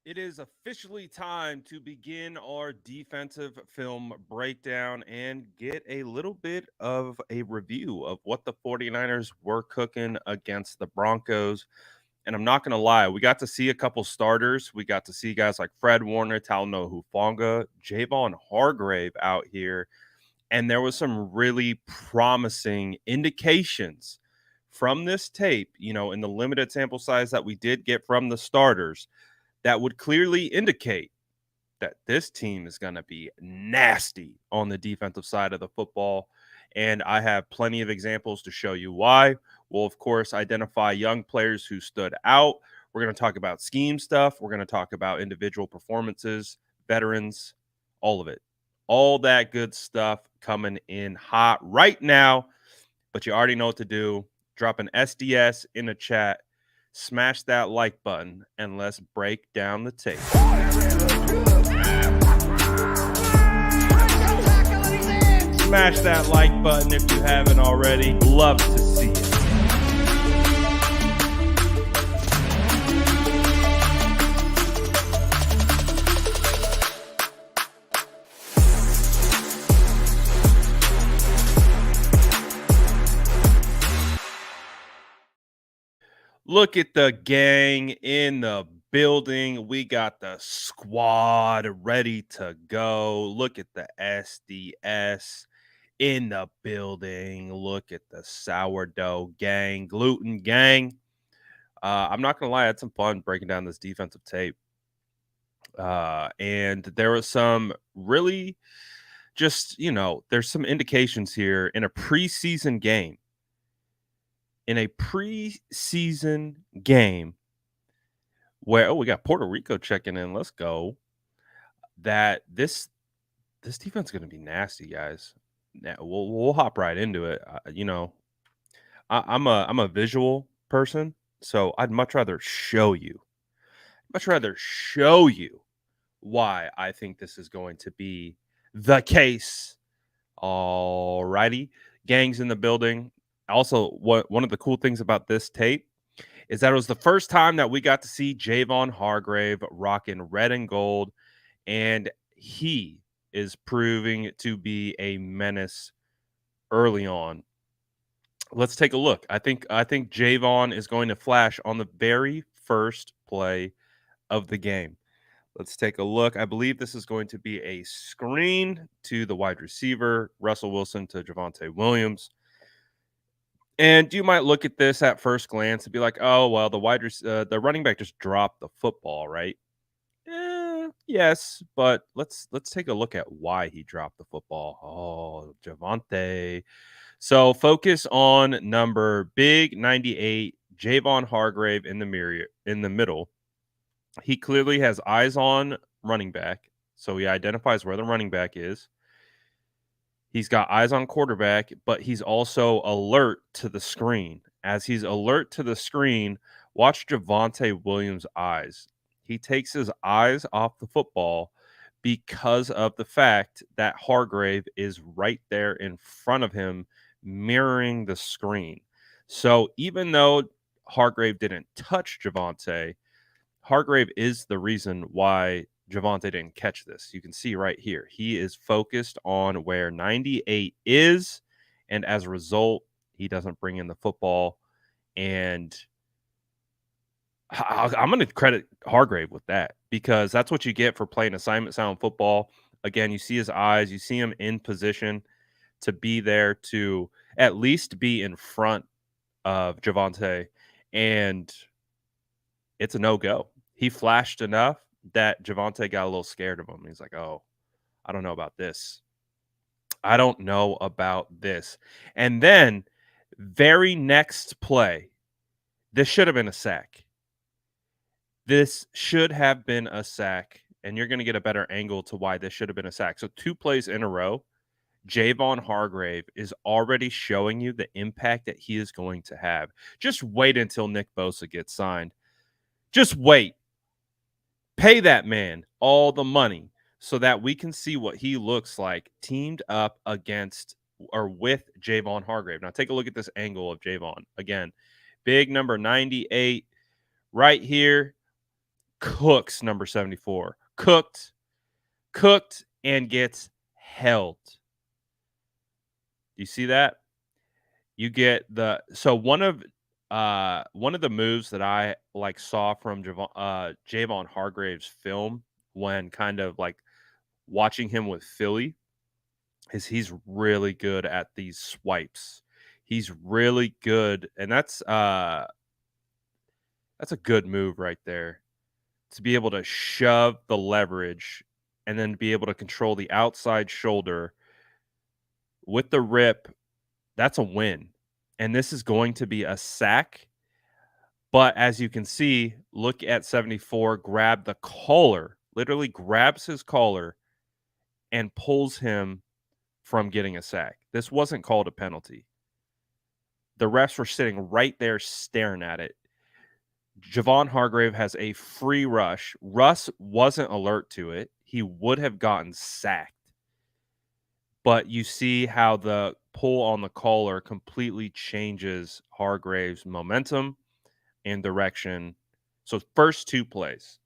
It is officially time to begin our defensive film breakdown and get a little bit of a review of what the 49ers were cooking against the Broncos. And I'm not going to lie, we got to see a couple starters. We got to see guys like Fred Warner, Talanoa Hufanga, Jayvon Hargrave out here. And there was some really promising indications from this tape, in the limited sample size that we did get from the starters that would clearly indicate that this team is going to be nasty on the defensive side of the football. And I have plenty of examples to show you why. We'll, of course, identify young players who stood out. We're going to talk about scheme stuff. We're going to talk about individual performances, veterans, all of it. All that good stuff coming in hot right now. But you already know what to do. Drop an SDS in the chat, smash that like button, and let's break down the tape. Smash that like button if you haven't already. Love to see it. Look at the gang in the building. We got the squad ready to go. Look at the SDS in the building. Look at the sourdough gang, gluten gang. I'm not going to lie, I had some fun breaking down this defensive tape. And there was some really there's some indications here in a preseason game. In a preseason game where we got Puerto Rico checking in. Let's go. That this defense is going to be nasty, guys. Now, we'll hop right into it. I'm a visual person, so I'd much rather show you. Why I think this is going to be the case. All righty, gangs in the building. Also, one of the cool things about this tape is that it was the first time that we got to see Jayvon Hargrave rocking red and gold, and he is proving to be a menace early on. Let's take a look. I think Jayvon is going to flash on the very first play of the game. Let's take a look. I believe this is going to be a screen to the wide receiver, Russell Wilson to Javonte Williams. And you might look at this at first glance and be like, "Oh, well, the running back just dropped the football, right?" Yes, but let's take a look at why he dropped the football. Oh, Javonte. So focus on number big 98, Jayvon Hargrave in the middle. He clearly has eyes on running back, so he identifies where the running back is. He's got eyes on quarterback, but he's also alert to the screen. As he's alert to the screen, watch Javonte Williams' eyes. He takes his eyes off the football because of the fact that Hargrave is right there in front of him, mirroring the screen. So even though Hargrave didn't touch Javonte, Hargrave is the reason why Javonte didn't catch this. You can see right here. He is focused on where 98 is, and as a result, he doesn't bring in the football. And I'm going to credit Hargrave with that because that's what you get for playing assignment sound football. Again, you see his eyes, you see him in position to be there to at least be in front of Javonte, and it's a no-go. He flashed enough that Javonte got a little scared of him. He's like, "Oh, I don't know about this. I don't know about this." And then very next play, this should have been a sack. This should have been a sack, and you're going to get a better angle to why this should have been a sack. So 2 plays in a row, Jayvon Hargrave is already showing you the impact that he is going to have. Just wait until Nick Bosa gets signed. Just wait. Pay that man all the money so that we can see what he looks like teamed up against or with Jayvon Hargrave. Now, take a look at this angle of Jayvon. Again, big number 98 right here. cooks number 74. Cooked, and gets held. Do you see that? You get the so one of the moves that I like saw from Jayvon Hargrave's film when kind of like watching him with Philly is he's really good at these swipes. He's really good, and that's a good move right there to be able to shove the leverage and then be able to control the outside shoulder with the rip. That's a win. And this is going to be a sack. But as you can see, look at 74, grab the collar, literally grabs his collar and pulls him from getting a sack. This wasn't called a penalty. The refs were sitting right there staring at it. Jayvon Hargrave has a free rush. Russ wasn't alert to it. He would have gotten sacked. But you see how the pull on the collar completely changes Hargrave's momentum and direction. So first two plays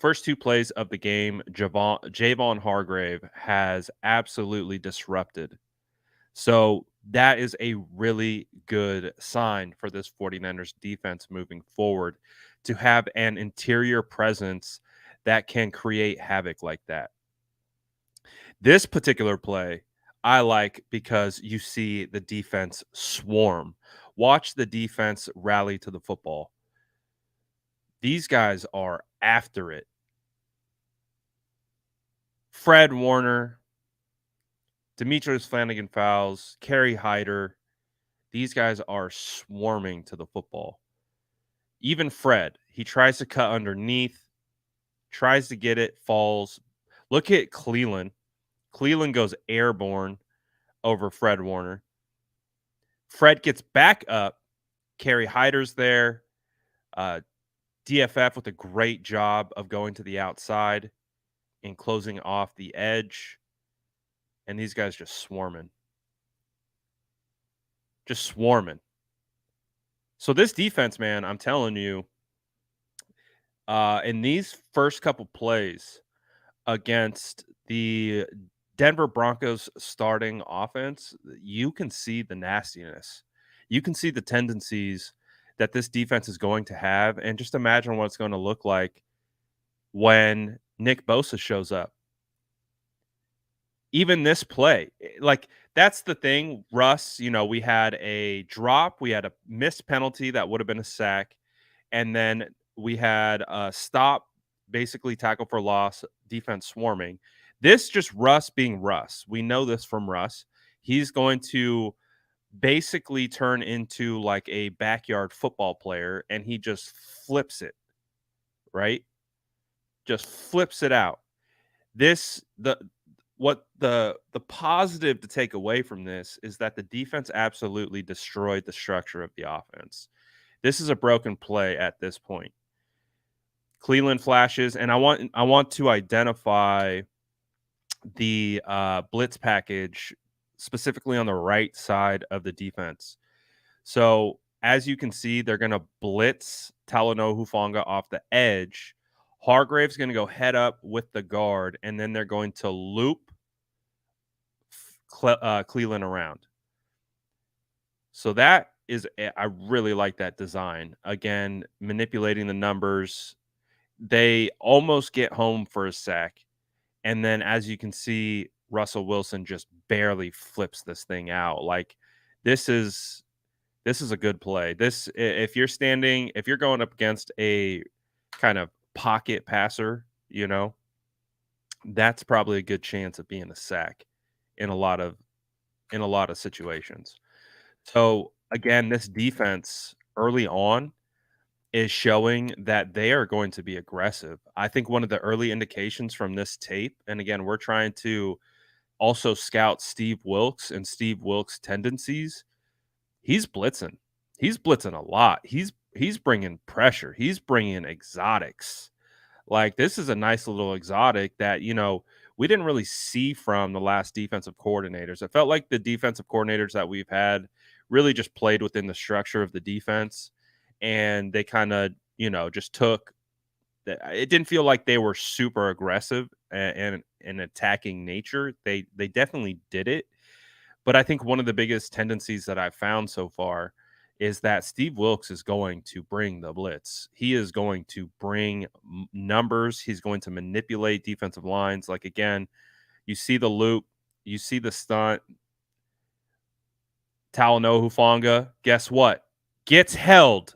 of the game, Jayvon Hargrave has absolutely disrupted. So that is a really good sign for this 49ers defense moving forward to have an interior presence that can create havoc like that. This particular play I like because you see the defense swarm. Watch the defense rally to the football. These guys are after it. Fred Warner, Demetrius Flanagan-Fowles, Kerry Hyder, these guys are swarming to the football. Even Fred, he tries to cut underneath, tries to get it, falls. Look at Cleveland. Cleveland goes airborne over Fred Warner. Fred gets back up. Kerry Hyder's there. DFF with a great job of going to the outside and closing off the edge. And these guys just swarming. Just swarming. So this defense, man, I'm telling you, in these first couple plays against the Denver Broncos starting offense, you can see the nastiness. You can see the tendencies that this defense is going to have. And just imagine what it's going to look like when Nick Bosa shows up. Even this play, like that's the thing. Russ, we had a drop, we had a missed penalty that would have been a sack, and then we had a stop, basically tackle for loss, defense swarming. This just Russ being Russ. We know this from Russ. He's going to basically turn into like a backyard football player, and he just flips it, right? Just flips it out. The positive to take away from this is that the defense absolutely destroyed the structure of the offense. This is a broken play at this point. Cleveland flashes, and I want to identify the blitz package specifically on the right side of the defense. So as you can see, they're going to blitz Talanoa Hufanga off the edge. Hargrave's going to go head up with the guard, and then they're going to loop Cleveland around. So that is, I really like that design. Again, manipulating the numbers. They almost get home for a sack. And then as you can see, Russell Wilson just barely flips this thing out. Like this is a good play. If you're going up against a kind of pocket passer, that's probably a good chance of being a sack in a lot of situations. So again, this defense early on is showing that they are going to be aggressive. I think one of the early indications from this tape, and again, we're trying to also scout Steve Wilks and Steve Wilks' tendencies. He's blitzing. He's blitzing a lot. He's bringing pressure. He's bringing exotics. Like this is a nice little exotic that, we didn't really see from the last defensive coordinators. It felt like the defensive coordinators that we've had really just played within the structure of the defense, and they kind of, just took it didn't feel like they were super aggressive and attacking nature. They definitely did it. But I think one of the biggest tendencies that I've found so far is that Steve Wilks is going to bring the blitz. He is going to bring numbers. He's going to manipulate defensive lines. Like, again, you see the loop, you see the stunt. Talanoa Hufanga, guess what? Gets held.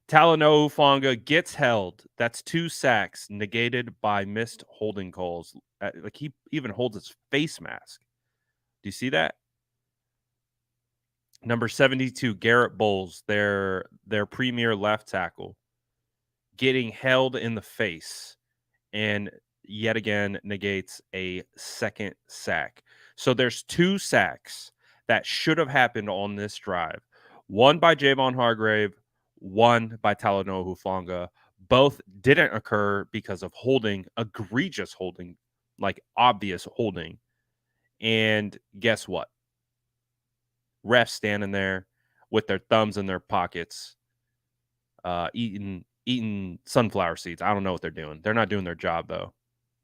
Talanoa Hufanga gets held. That's 2 sacks negated by missed holding calls. Like, he even holds his face mask. Do you see that? Number 72, Garrett Bowles, their premier left tackle, getting held in the face and yet again negates a second sack. So there's 2 sacks that should have happened on this drive. One by Jayvon Hargrave, one by Talanoa Hufanga. Both didn't occur because of holding, egregious holding, like obvious holding. And guess what? Refs standing there with their thumbs in their pockets, eating sunflower seeds. I don't know what they're doing. They're not doing their job, though.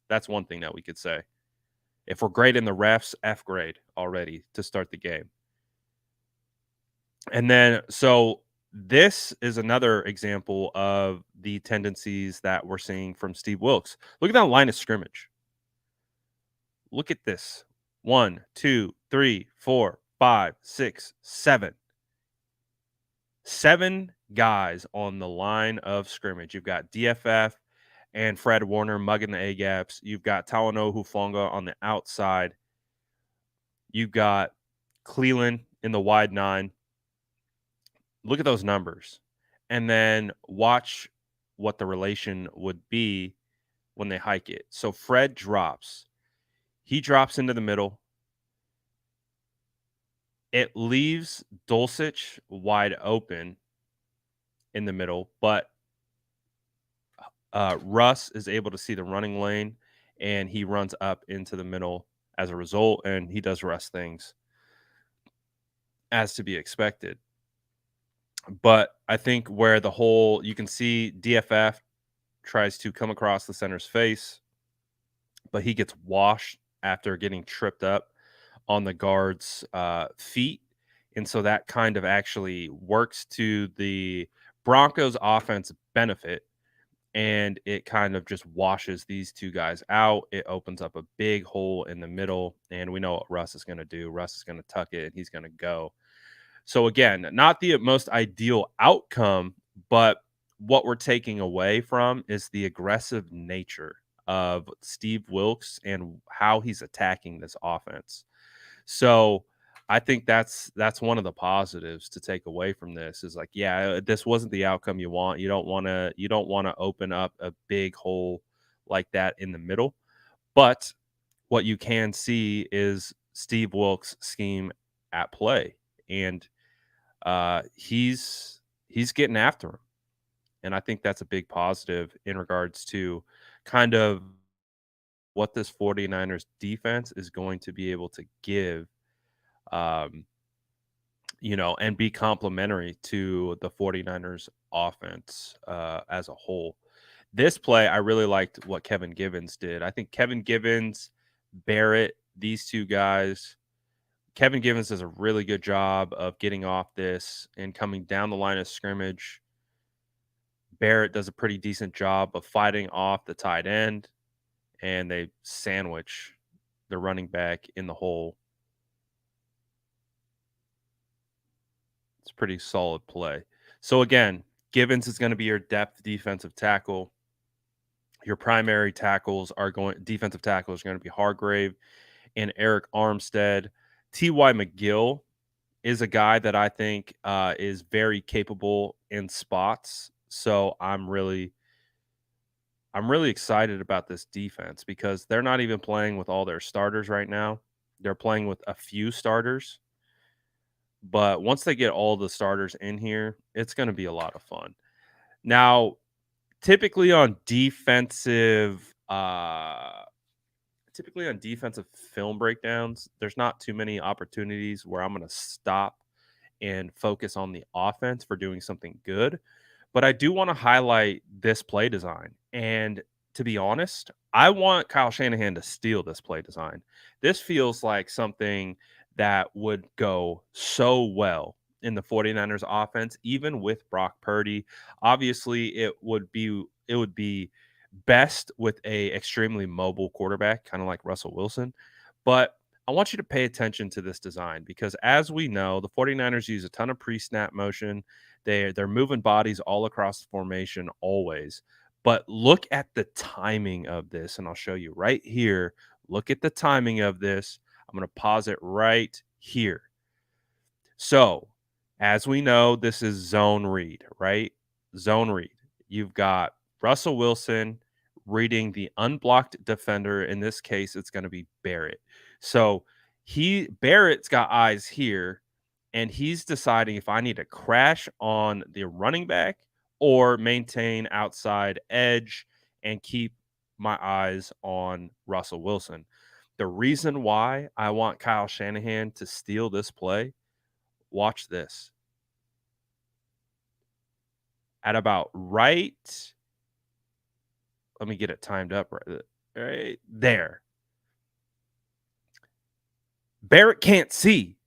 That's one thing that we could say. If we're grading the refs, F grade already to start the game. And then, so this is another example of the tendencies that we're seeing from Steve Wilks. Look at that line of scrimmage. Look at this. 1, 2, 3, 4, 5, 6, 7. 7 guys on the line of scrimmage. You've got DFF and Fred Warner mugging the A-gaps. You've got Talanoa Hufanga on the outside. You've got Cleveland in the wide 9. Look at those numbers. And then watch what the relation would be when they hike it. So Fred drops. He drops into the middle. It leaves Dulcich wide open in the middle, but Russ is able to see the running lane, and he runs up into the middle as a result, and he does Russ things as to be expected. But I think where you can see DFF tries to come across the center's face, but he gets washed after getting tripped up on the guard's feet. And so that kind of actually works to the Broncos' offense benefit, and it kind of just washes these 2 guys out. It opens up a big hole in the middle, and we know what Russ is going to do. Russ is going to tuck it, and he's going to go. So again, not the most ideal outcome, but what we're taking away from is the aggressive nature of Steve Wilks and how he's attacking this offense. So I think that's one of the positives to take away from this is like, yeah, this wasn't the outcome you want. You don't want to open up a big hole like that in the middle. But what you can see is Steve Wilks' scheme at play, and he's getting after him. And I think that's a big positive in regards to kind of what this 49ers defense is going to be able to give, and be complementary to the 49ers offense as a whole. This play, I really liked what Kevin Givens did. I think Kevin Givens, Barrett, these 2 guys, Kevin Givens does a really good job of getting off this and coming down the line of scrimmage. Barrett does a pretty decent job of fighting off the tight end, and they sandwich the running back in the hole. It's a pretty solid play. So again, Givens is going to be your depth defensive tackle. Your primary defensive tackles are going to be Hargrave and Eric Armstead. T.Y. McGill is a guy that I think is very capable in spots. So I'm really excited about this defense because they're not even playing with all their starters right now. They're playing with a few starters. But once they get all the starters in here, it's going to be a lot of fun. Now, typically on defensive film breakdowns, there's not too many opportunities where I'm going to stop and focus on the offense for doing something good. But I do want to highlight this play design. And to be honest, I want Kyle Shanahan to steal this play design. This feels like something that would go so well in the 49ers offense, even with Brock Purdy. Obviously, it would be best with a extremely mobile quarterback, kind of like Russell Wilson. But I want you to pay attention to this design because as we know, the 49ers use a ton of pre-snap motion. They're moving bodies all across the formation always. But look at the timing of this, and I'll show you right here. Look at the timing of this. I'm going to pause it right here. So, as we know, this is zone read, right? Zone read. You've got Russell Wilson reading the unblocked defender. In this case, it's going to be Barrett. So, Barrett's got eyes here, and he's deciding if I need to crash on the running back or maintain outside edge and keep my eyes on Russell Wilson. The reason why I want Kyle Shanahan to steal this play, watch this. At about right, let me get it timed up right there. Barrett can't see.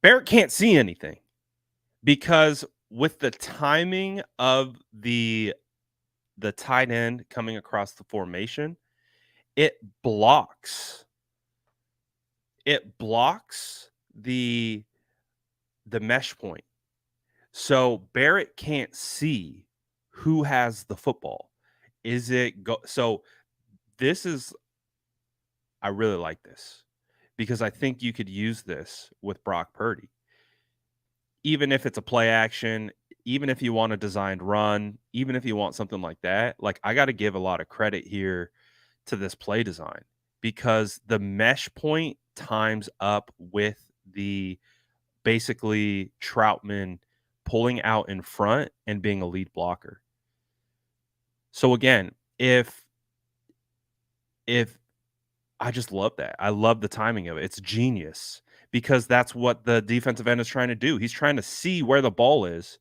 Barrett can't see anything because with the timing of the tight end coming across the formation, it blocks the mesh point. So Barrett can't see who has the football. So this is I really like this because I think you could use this with Brock Purdy. Even if it's a play action, even if you want a designed run, even if you want something like that, like I got to give a lot of credit here to this play design because the mesh point times up with the basically Troutman pulling out in front and being a lead blocker. So again, if I just love that. I love the timing of it. It's genius because that's what the defensive end is trying to do. He's trying to see where the ball is.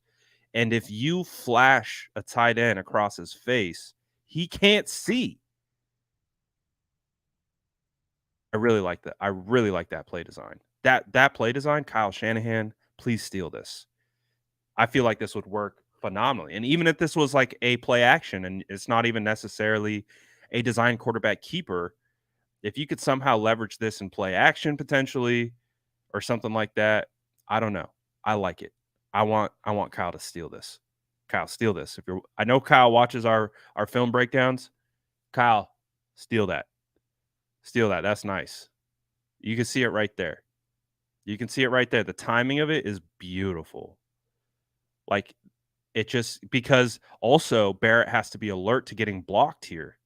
And if you flash a tight end across his face, he can't see. I really like that. I really like that play design. That play design, Kyle Shanahan, please steal this. I feel like this would work phenomenally. And even if this was like a play action and it's not even necessarily a design quarterback keeper, if you could somehow leverage this in play action potentially or something like that, I don't know. I like it. I want Kyle to steal this. Kyle, steal this. I know Kyle watches our film breakdowns. Kyle, steal that. Steal that. That's nice. You can see it right there. You can see it right there. The timing of it is beautiful. Like it just because also Barrett has to be alert to getting blocked here.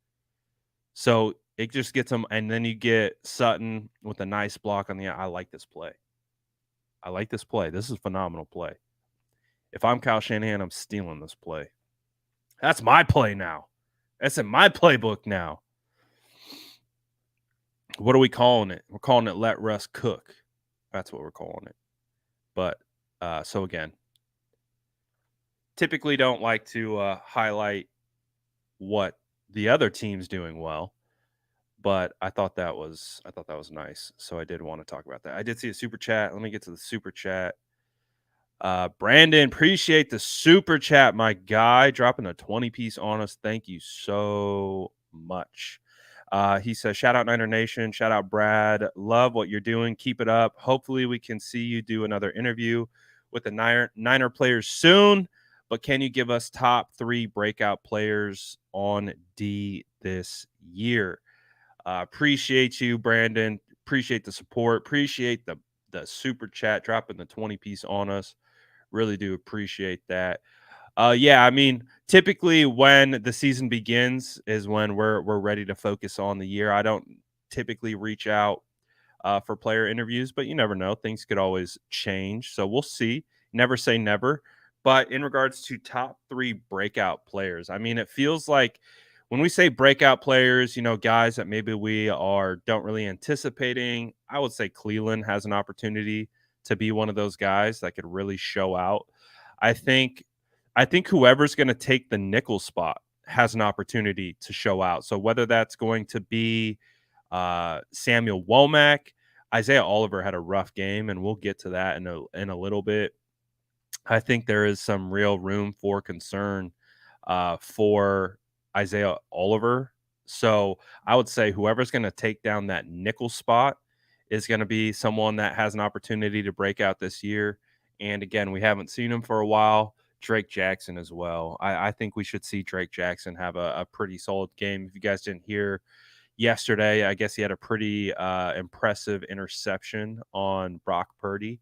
So it just gets him, and then you get Sutton with a nice block on the. I like this play. I like this play. This is a phenomenal play. If I'm Kyle Shanahan, I'm stealing this play. That's my play now. That's in my playbook now. What are we calling it? We're calling it let Russ cook. That's what we're calling it. But so again, typically don't like to highlight what the other team's doing well, but I thought that was nice. So I did want to talk about that. I did see a super chat. Let me get to the super chat. Brandon, appreciate the super chat, my guy, dropping a 20-piece on us. Thank you so much. He says, shout out Niner Nation. Shout out Brad. Love what you're doing. Keep it up. Hopefully we can see you do another interview with the Niner players soon. But can you give us top 3 breakout players on D this year? Appreciate you, Brandon. Appreciate the support. Appreciate the super chat, dropping the 20-piece on us. Really do appreciate that. Yeah, I mean, typically when the season begins is when we're ready to focus on the year. I don't typically reach out for player interviews, but you never know. Things could always change. So we'll see. Never say never. But in regards to top 3 breakout players, I mean, it feels like when we say breakout players, guys that maybe we don't really anticipating, I would say Cleveland has an opportunity to be one of those guys that could really show out. I think I think whoever's going to take the nickel spot has an opportunity to show out. So whether that's going to be Samuel Womack, Isaiah Oliver had a rough game, and we'll get to that in a little bit. I think there is some real room for concern for Isaiah Oliver. So I would say whoever's going to take down that nickel spot is going to be someone that has an opportunity to break out this year. And again, we haven't seen him for a while. Drake Jackson as well. I think we should see Drake Jackson have a pretty solid game. If you guys didn't hear yesterday, I guess he had a pretty impressive interception on Brock Purdy,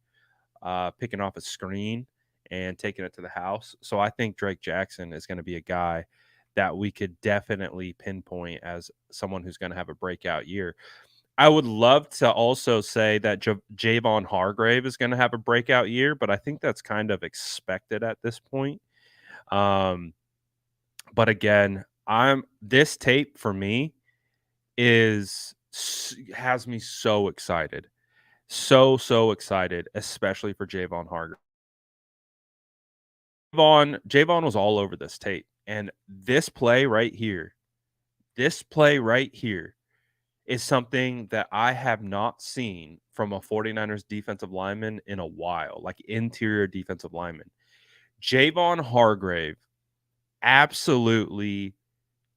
picking off a screen and taking it to the house. So I think Drake Jackson is going to be a guy that we could definitely pinpoint as someone who's going to have a breakout year. I would love to also say that Jayvon Hargrave is going to have a breakout year, but I think that's kind of expected at this point. But again, this tape for me has me so excited. So excited, especially for Jayvon Hargrave. Jayvon was all over this tape, and this play right here is something that I have not seen from a 49ers defensive lineman in a while, like interior defensive lineman. Jayvon Hargrave absolutely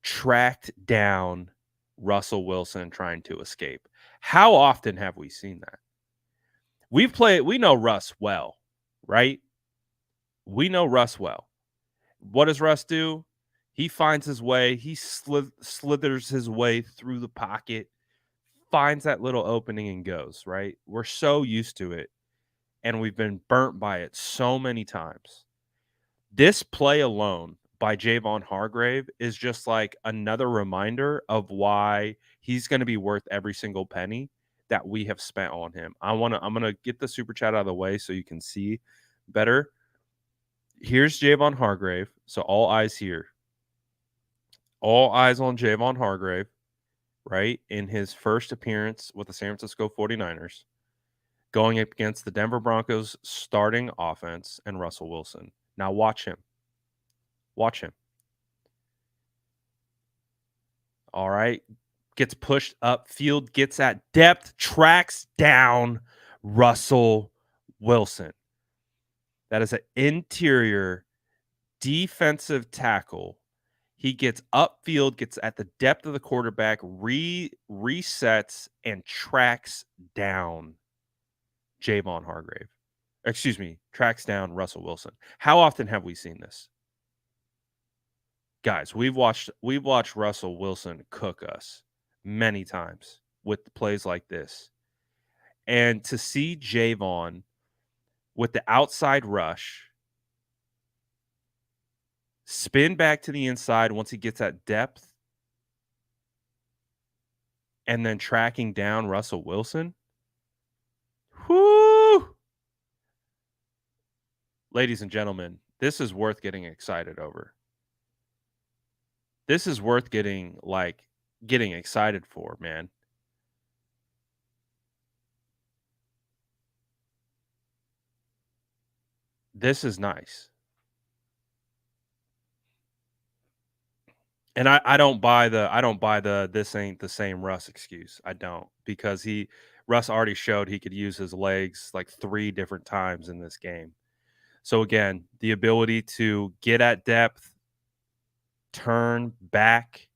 tracked down Russell Wilson trying to escape. How often have we seen that? We know Russ well, right? We know Russ well. What does Russ do? He finds his way. He slithers his way through the pocket, finds that little opening and goes, right? We're so used to it, and we've been burnt by it so many times. This play alone by Jayvon Hargrave is just like another reminder of why he's going to be worth every single penny that we have spent on him. I'm going to get the super chat out of the way so you can see better. Here's Jayvon Hargrave. So all eyes here. All eyes on Jayvon Hargrave, right? In his first appearance with the San Francisco 49ers, going up against the Denver Broncos starting offense and Russell Wilson. Now watch him. Watch him. All right. Gets pushed upfield, gets at depth, tracks down Russell Wilson. That is an interior defensive tackle. He gets upfield, gets at the depth of the quarterback, resets, and tracks down Jayvon Hargrave. Excuse me, tracks down Russell Wilson. How often have we seen this? Guys, we've watched Russell Wilson cook us many times with plays like this. And to see Jayvon with the outside rush spin back to the inside once he gets that depth and then tracking down Russell Wilson. Whoo! Ladies and gentlemen, this is worth getting excited over. This is worth getting excited for, man. This is nice. And I don't buy the this ain't the same Russ excuse. I don't, because Russ already showed he could use his legs like 3 different times in this game. So again, the ability to get at depth, turn back,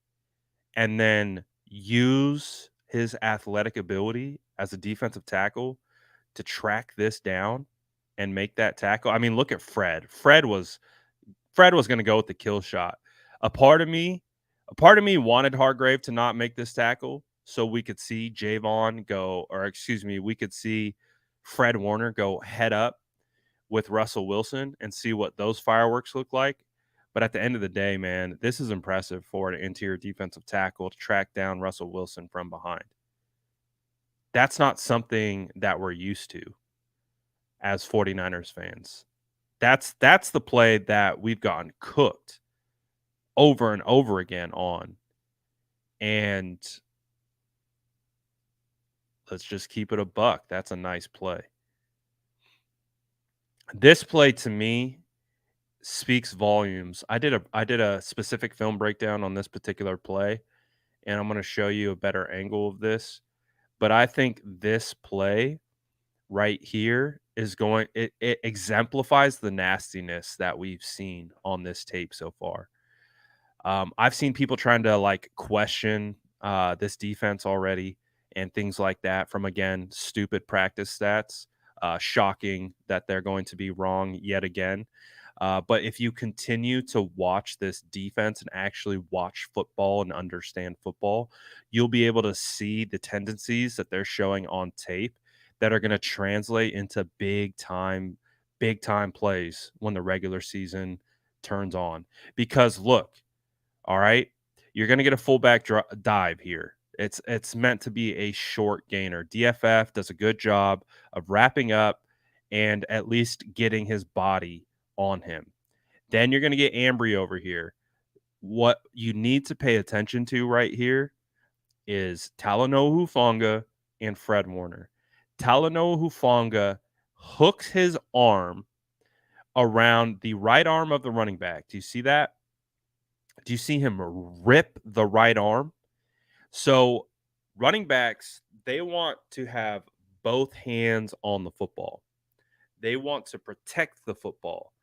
and then use his athletic ability as a defensive tackle to track this down and make that tackle. I mean, look at Fred. Fred was going to go with the kill shot. A part of me wanted Hargrave to not make this tackle so we could see we could see Fred Warner go head up with Russell Wilson and see what those fireworks look like. But at the end of the day, man, this is impressive for an interior defensive tackle to track down Russell Wilson from behind. That's not something that we're used to as 49ers fans. That's the play that we've gotten cooked over and over again on. And let's just keep it a buck. That's a nice play. This play to me speaks volumes. I did a specific film breakdown on this particular play, and I'm going to show you a better angle of this. But I think this play right here is it exemplifies the nastiness that we've seen on this tape so far. I've seen people trying to like question this defense already and things like that from again stupid practice stats. Shocking that they're going to be wrong yet again. But if you continue to watch this defense and actually watch football and understand football, you'll be able to see the tendencies that they're showing on tape that are going to translate into big time plays when the regular season turns on. Because look, all right. You're going to get a fullback dive here. It's meant to be a short gainer. DFF does a good job of wrapping up and at least getting his body on him. Then you're going to get Ambry over here. What you need to pay attention to right here is Talanoa Hufanga and Fred Warner. Talanoa Hufanga hooks his arm around the right arm of the running back. Do you see that? Do you see him rip the right arm? So, running backs, they want to have both hands on the football. They want to protect the football.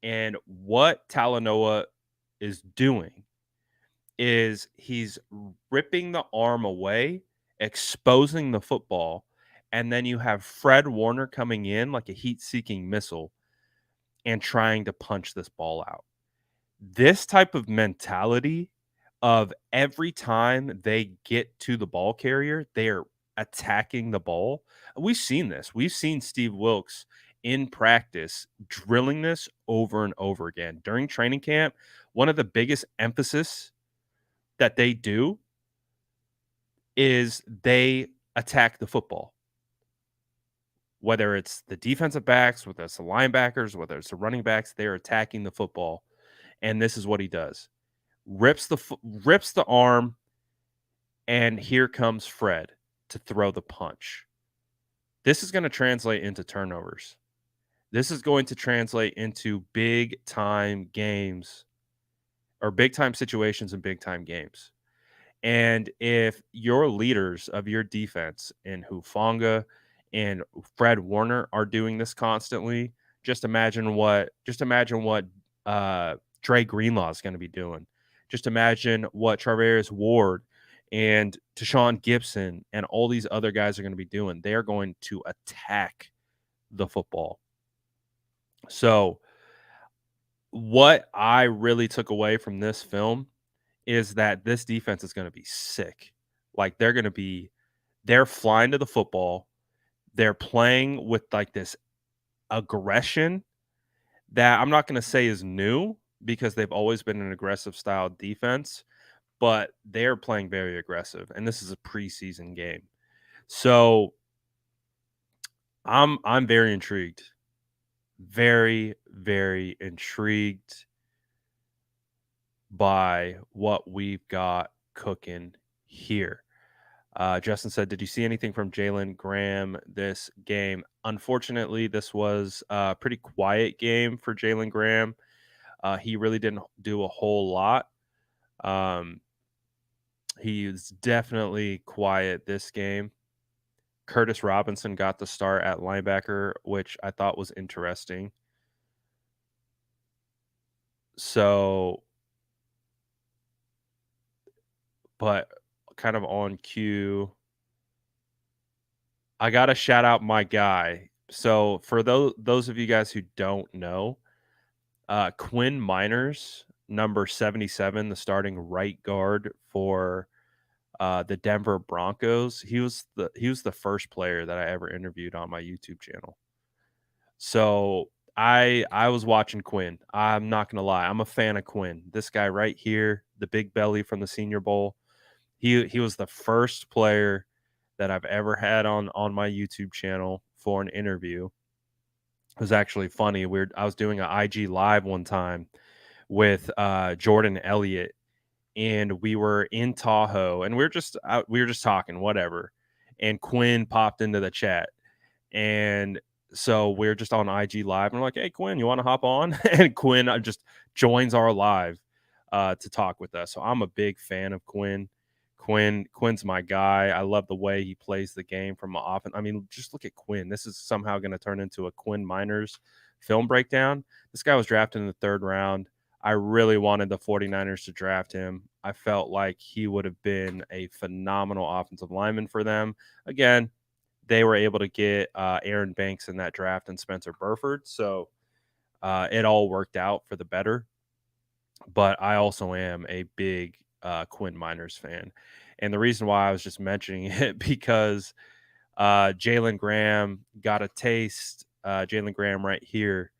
And what Talanoa is doing is he's ripping the arm away, exposing the football, and then you have Fred Warner coming in like a heat-seeking missile and trying to punch this ball out. This type of mentality of every time they get to the ball carrier, they're attacking the ball. We've seen this. We've seen Steve Wilkes in practice drilling this over and over again. During training camp, one of the biggest emphasis that they do is they attack the football. Whether it's the defensive backs, whether it's the linebackers, whether it's the running backs, they're attacking the football. And this is what he does. Rips the arm, and here comes Fred to throw the punch. This is going to translate into turnovers. This is going to translate into big time games or big time situations and big time games. And if your leaders of your defense in Hufanga and Fred Warner are doing this constantly, just imagine what Dre Greenlaw is going to be doing. Just imagine what Charvarius Ward and Tashawn Gibson and all these other guys are going to be doing. They are going to attack the football. So, what I really took away from this film is that this defense is going to be sick. Like they're flying to the football. They're playing with like this aggression that I'm not going to say is new because they've always been an aggressive style defense, but they're playing very aggressive, and this is a preseason game. So I'm very intrigued. Very, very intrigued by what we've got cooking here. Justin said, "Did you see anything from Jalen Graham this game?" Unfortunately, this was a pretty quiet game for Jalen Graham. He really didn't do a whole lot. He was definitely quiet this game. Curtis Robinson got the start at linebacker, which I thought was interesting. So, but kind of on cue, I got to shout out my guy. So for those of you guys who don't know, Quinn Miners, number 77, the starting right guard for the Denver Broncos. He was the first player that I ever interviewed on my YouTube channel. So I was watching Quinn. I'm not gonna lie, I'm a fan of Quinn. This guy right here, the big belly from the Senior Bowl. He was the first player that I've ever had on my YouTube channel for an interview. It was actually funny. I was doing an IG live one time with Jordan Elliott, and we were in Tahoe, and we were just talking, whatever. And Quinn popped into the chat, and So we're just on IG Live, and we're like, "Hey, Quinn, you want to hop on?" And Quinn just joins our live to talk with us. So I'm a big fan of Quinn. Quinn's my guy. I love the way he plays the game from often. I mean, just look at Quinn. This is somehow going to turn into a Quinn Miners film breakdown. This guy was drafted in the 3rd round. I really wanted the 49ers to draft him. I felt like he would have been a phenomenal offensive lineman for them. Again, they were able to get Aaron Banks in that draft and Spencer Burford. So it all worked out for the better. But I also am a big Quinn Miners fan. And the reason why I was just mentioning it because Jalen Graham got a taste. Jalen Graham right here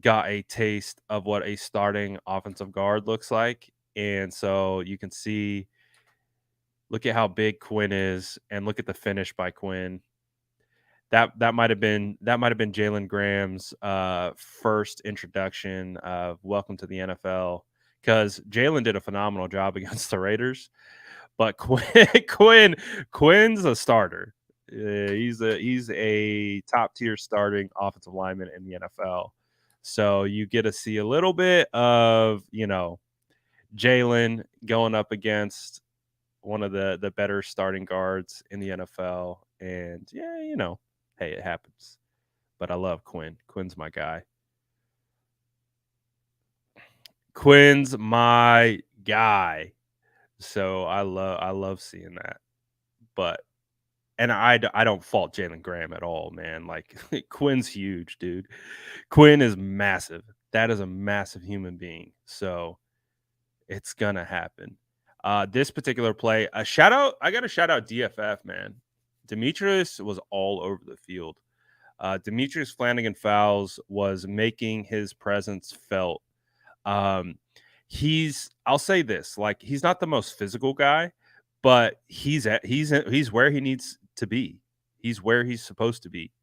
got a taste of what a starting offensive guard looks like. And so you can see, look at how big Quinn is and look at the finish by Quinn. That might have been Jalen Graham's first introduction of welcome to the NFL because Jalen did a phenomenal job against the Raiders, but Quinn's a starter. He's a top tier starting offensive lineman in the NFL. So you get to see a little bit of Jalen going up against one of the better starting guards in the NFL, and yeah, hey, it happens. But I love Quinn. Quinn's my guy. Quinn's my guy. So I love seeing that. But and I don't fault Jalen Graham at all, man. Like Quinn's huge, dude. Quinn is massive. That is a massive human being. So it's gonna happen. This particular play, a shout out. I got to shout out DFF, man. Demetrius was all over the field. Demetrius Flanagan Fowles was making his presence felt. Um, I'll say this, like he's not the most physical guy, but he's where he needs to be. He's where he's supposed to be.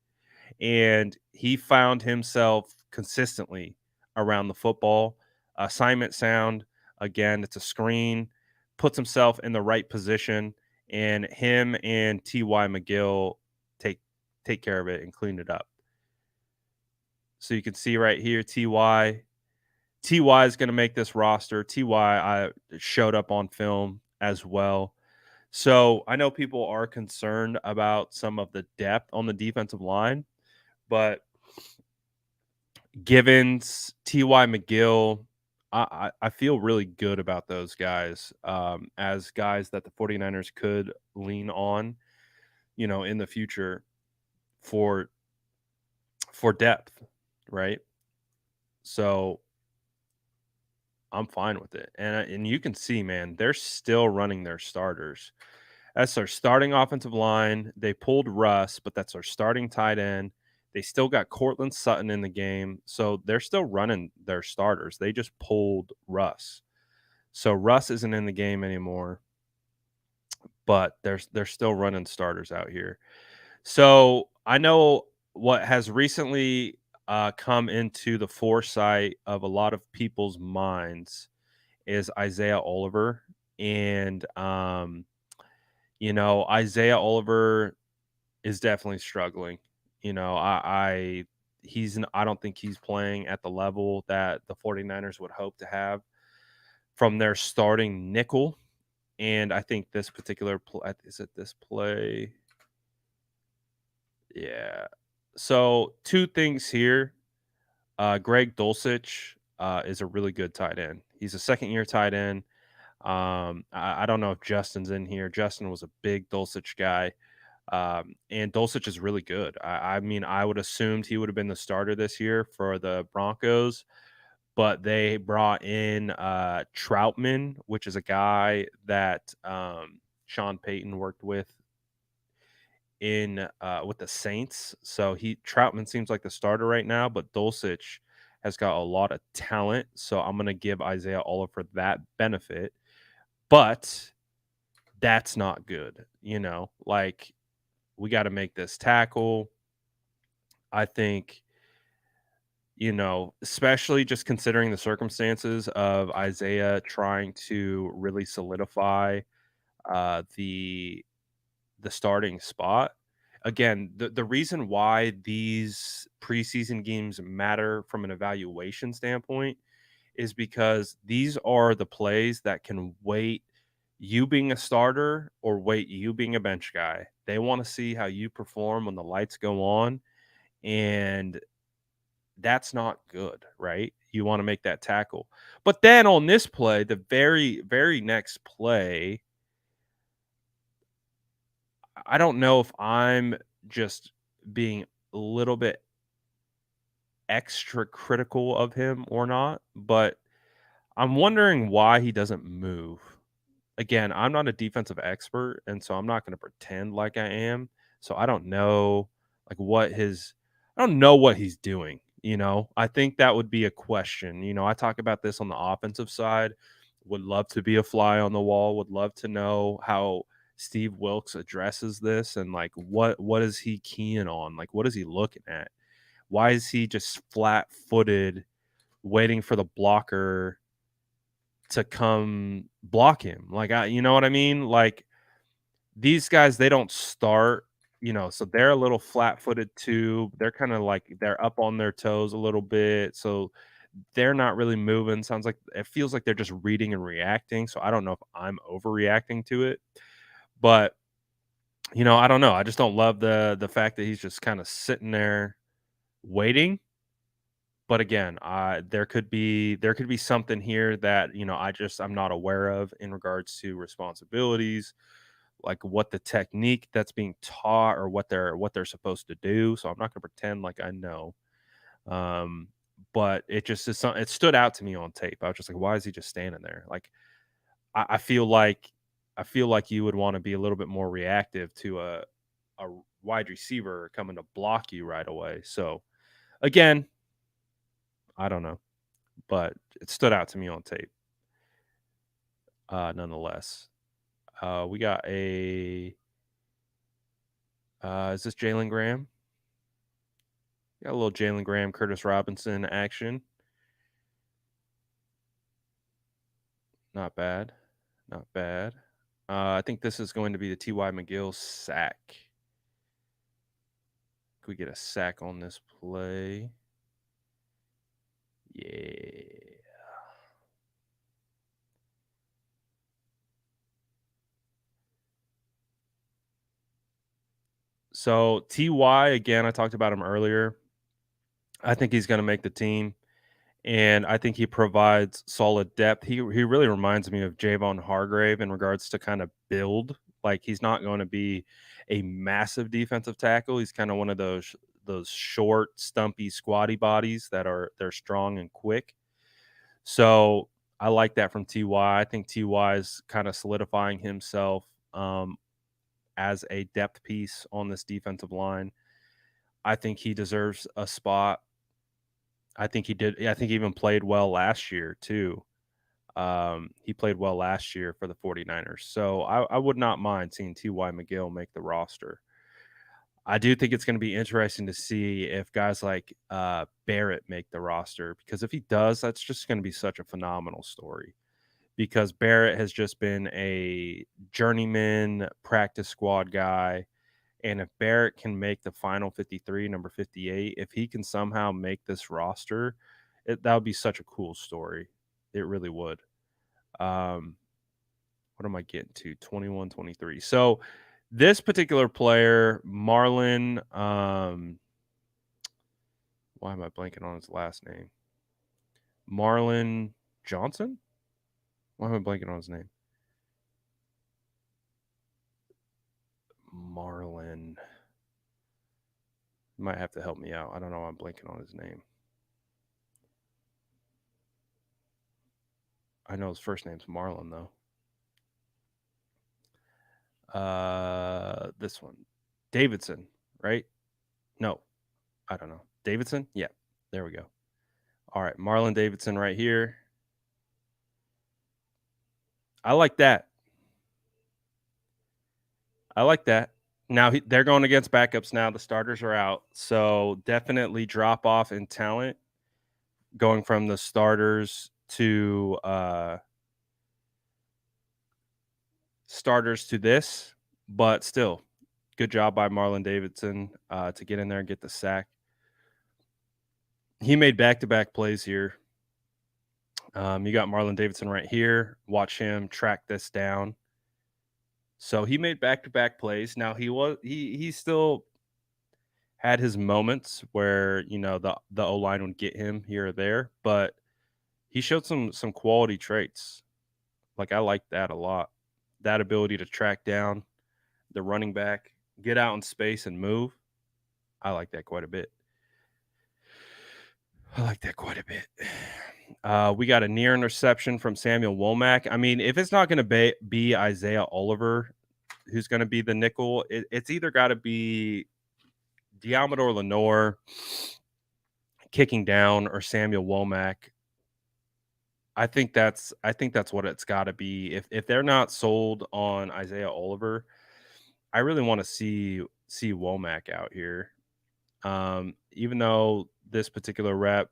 And he found himself consistently around the football. Assignment sound, again, it's a screen, puts himself in the right position, and him and T.Y. McGill take care of it and clean it up. So you can see right here, Ty is going to make this roster. I showed up on film as well. So I know people are concerned about some of the depth on the defensive line, but Givens, Ty McGill, I feel really good about those guys as guys that the 49ers could lean on, in the future for depth, right? So I'm fine with it. And you can see, man, they're still running their starters. That's their starting offensive line. They pulled Russ, but that's their starting tight end. They still got Cortland Sutton in the game. So they're still running their starters. They just pulled Russ. So Russ isn't in the game anymore, but they're still running starters out here. So I know what has recently come into the foresight of a lot of people's minds is Isaiah Oliver. And, Isaiah Oliver is definitely struggling. I don't think he's playing at the level that the 49ers would hope to have from their starting nickel. And I think this particular play, is it this play? Yeah. So 2 things here. Greg Dulcich is a really good tight end. He's a second-year tight end. I don't know if Justin's in here. Justin was a big Dulcich guy. And Dulcich is really good. I mean, I would assumed he would have been the starter this year for the Broncos, but they brought in Troutman, which is a guy that Sean Payton worked with with the Saints. So Troutman seems like the starter right now, but Dulcich has got a lot of talent. So I'm gonna give Isaiah Oliver that benefit, but that's not good. Like we got to make this tackle. I think, especially just considering the circumstances of Isaiah trying to really solidify the starting spot. again, the reason why these preseason games matter from an evaluation standpoint is because these are the plays that can weight you being a starter or weight you being a bench guy. They want to see how you perform when the lights go on, and that's not good, right? You want to make that tackle. But then on this play, the very, very next play, I don't know if I'm just being a little bit extra critical of him or not, but I'm wondering why he doesn't move. Again, I'm not a defensive expert, and so I'm not going to pretend like I am. So I don't know like I don't know what he's doing, you know. I think that would be a question. You know, I talk about this on the offensive side. Would love to be a fly on the wall, would love to know how Steve Wilkes addresses this and like what is he keying on? Like what is he looking at? Why is he just flat-footed waiting for the blocker to come block him? Like you know what I mean? Like these guys, they don't start, you know, so they're a little flat-footed too. They're kind of like they're up on their toes a little bit. So they're not really moving. Sounds like it feels like they're just reading and reacting. So I don't know if I'm overreacting to it. But you know, I don't know. I just don't love the fact that he's just kind of sitting there waiting. But again, there could be something here that, you know, I'm not aware of in regards to responsibilities, like what the technique that's being taught or what they're supposed to do. So I'm not gonna pretend like I know. Um, but it just is something it stood out to me on tape. I was just like, why is he just standing there? Like I feel like you would want to be a little bit more reactive to a wide receiver coming to block you right away. So again, I don't know, but it stood out to me on tape, nonetheless. We got a is this Jalen Graham? Got a little Jalen Graham, Curtis Robinson action. Not bad. Not bad. I think this is going to be the T.Y. McGill sack. Could we get a sack on this play? Yeah. So Ty, again, I talked about him earlier. I think he's going to make the team, and I think he provides solid depth. He really reminds me of Jayvon Hargrave in regards to kind of build. Like he's not going to be a massive defensive tackle. He's kind of one of those short, stumpy, squatty bodies they're strong and quick. So I like that from Ty. I think Ty is kind of solidifying himself as a depth piece on this defensive line. I think he deserves a spot. I think he did. I think he even played well last year too. He played well last year for the 49ers. So I would not mind seeing T.Y. McGill make the roster. I do think it's going to be interesting to see if guys like Barrett make the roster, because if he does, that's just going to be such a phenomenal story. Because Barrett has just been a journeyman practice squad guy. And if Barrett can make the final 53, number 58, if he can somehow make this roster, that would be such a cool story. It really would. What am I getting to? 21, 23. So this particular player, Marlon, why am I blanking on his last name? Marlon Johnson? Why am I blanking on his name? Marlon. You might have to help me out. I don't know why I'm blanking on his name. I know his first name's Marlon, though. This one. Davidson, right? No, I don't know. Davidson? Yeah, there we go. All right, Marlon Davidson right here. I like that. I like that. Now they're going against backups now. The starters are out. So definitely drop off in talent going from the starters to this, but still Good job by Marlon Davidson to get in there and get the sack. He made back-to-back plays here. You got Marlon Davidson right here. Watch him track this down. So he made back-to-back plays. Now he still had his moments where the O-line would get him here or there, but he showed some quality traits. Like, I like that a lot. That ability to track down the running back, get out in space and move. I like that quite a bit. We got a near interception from Samuel Womack. I mean, if it's not going to be Isaiah Oliver who's going to be the nickel, it's either got to be Diamador Lenore kicking down or Samuel Womack. I think that's what it's got to be. If they're not sold on Isaiah Oliver, I really want to see Womack out here. Even though this particular rep,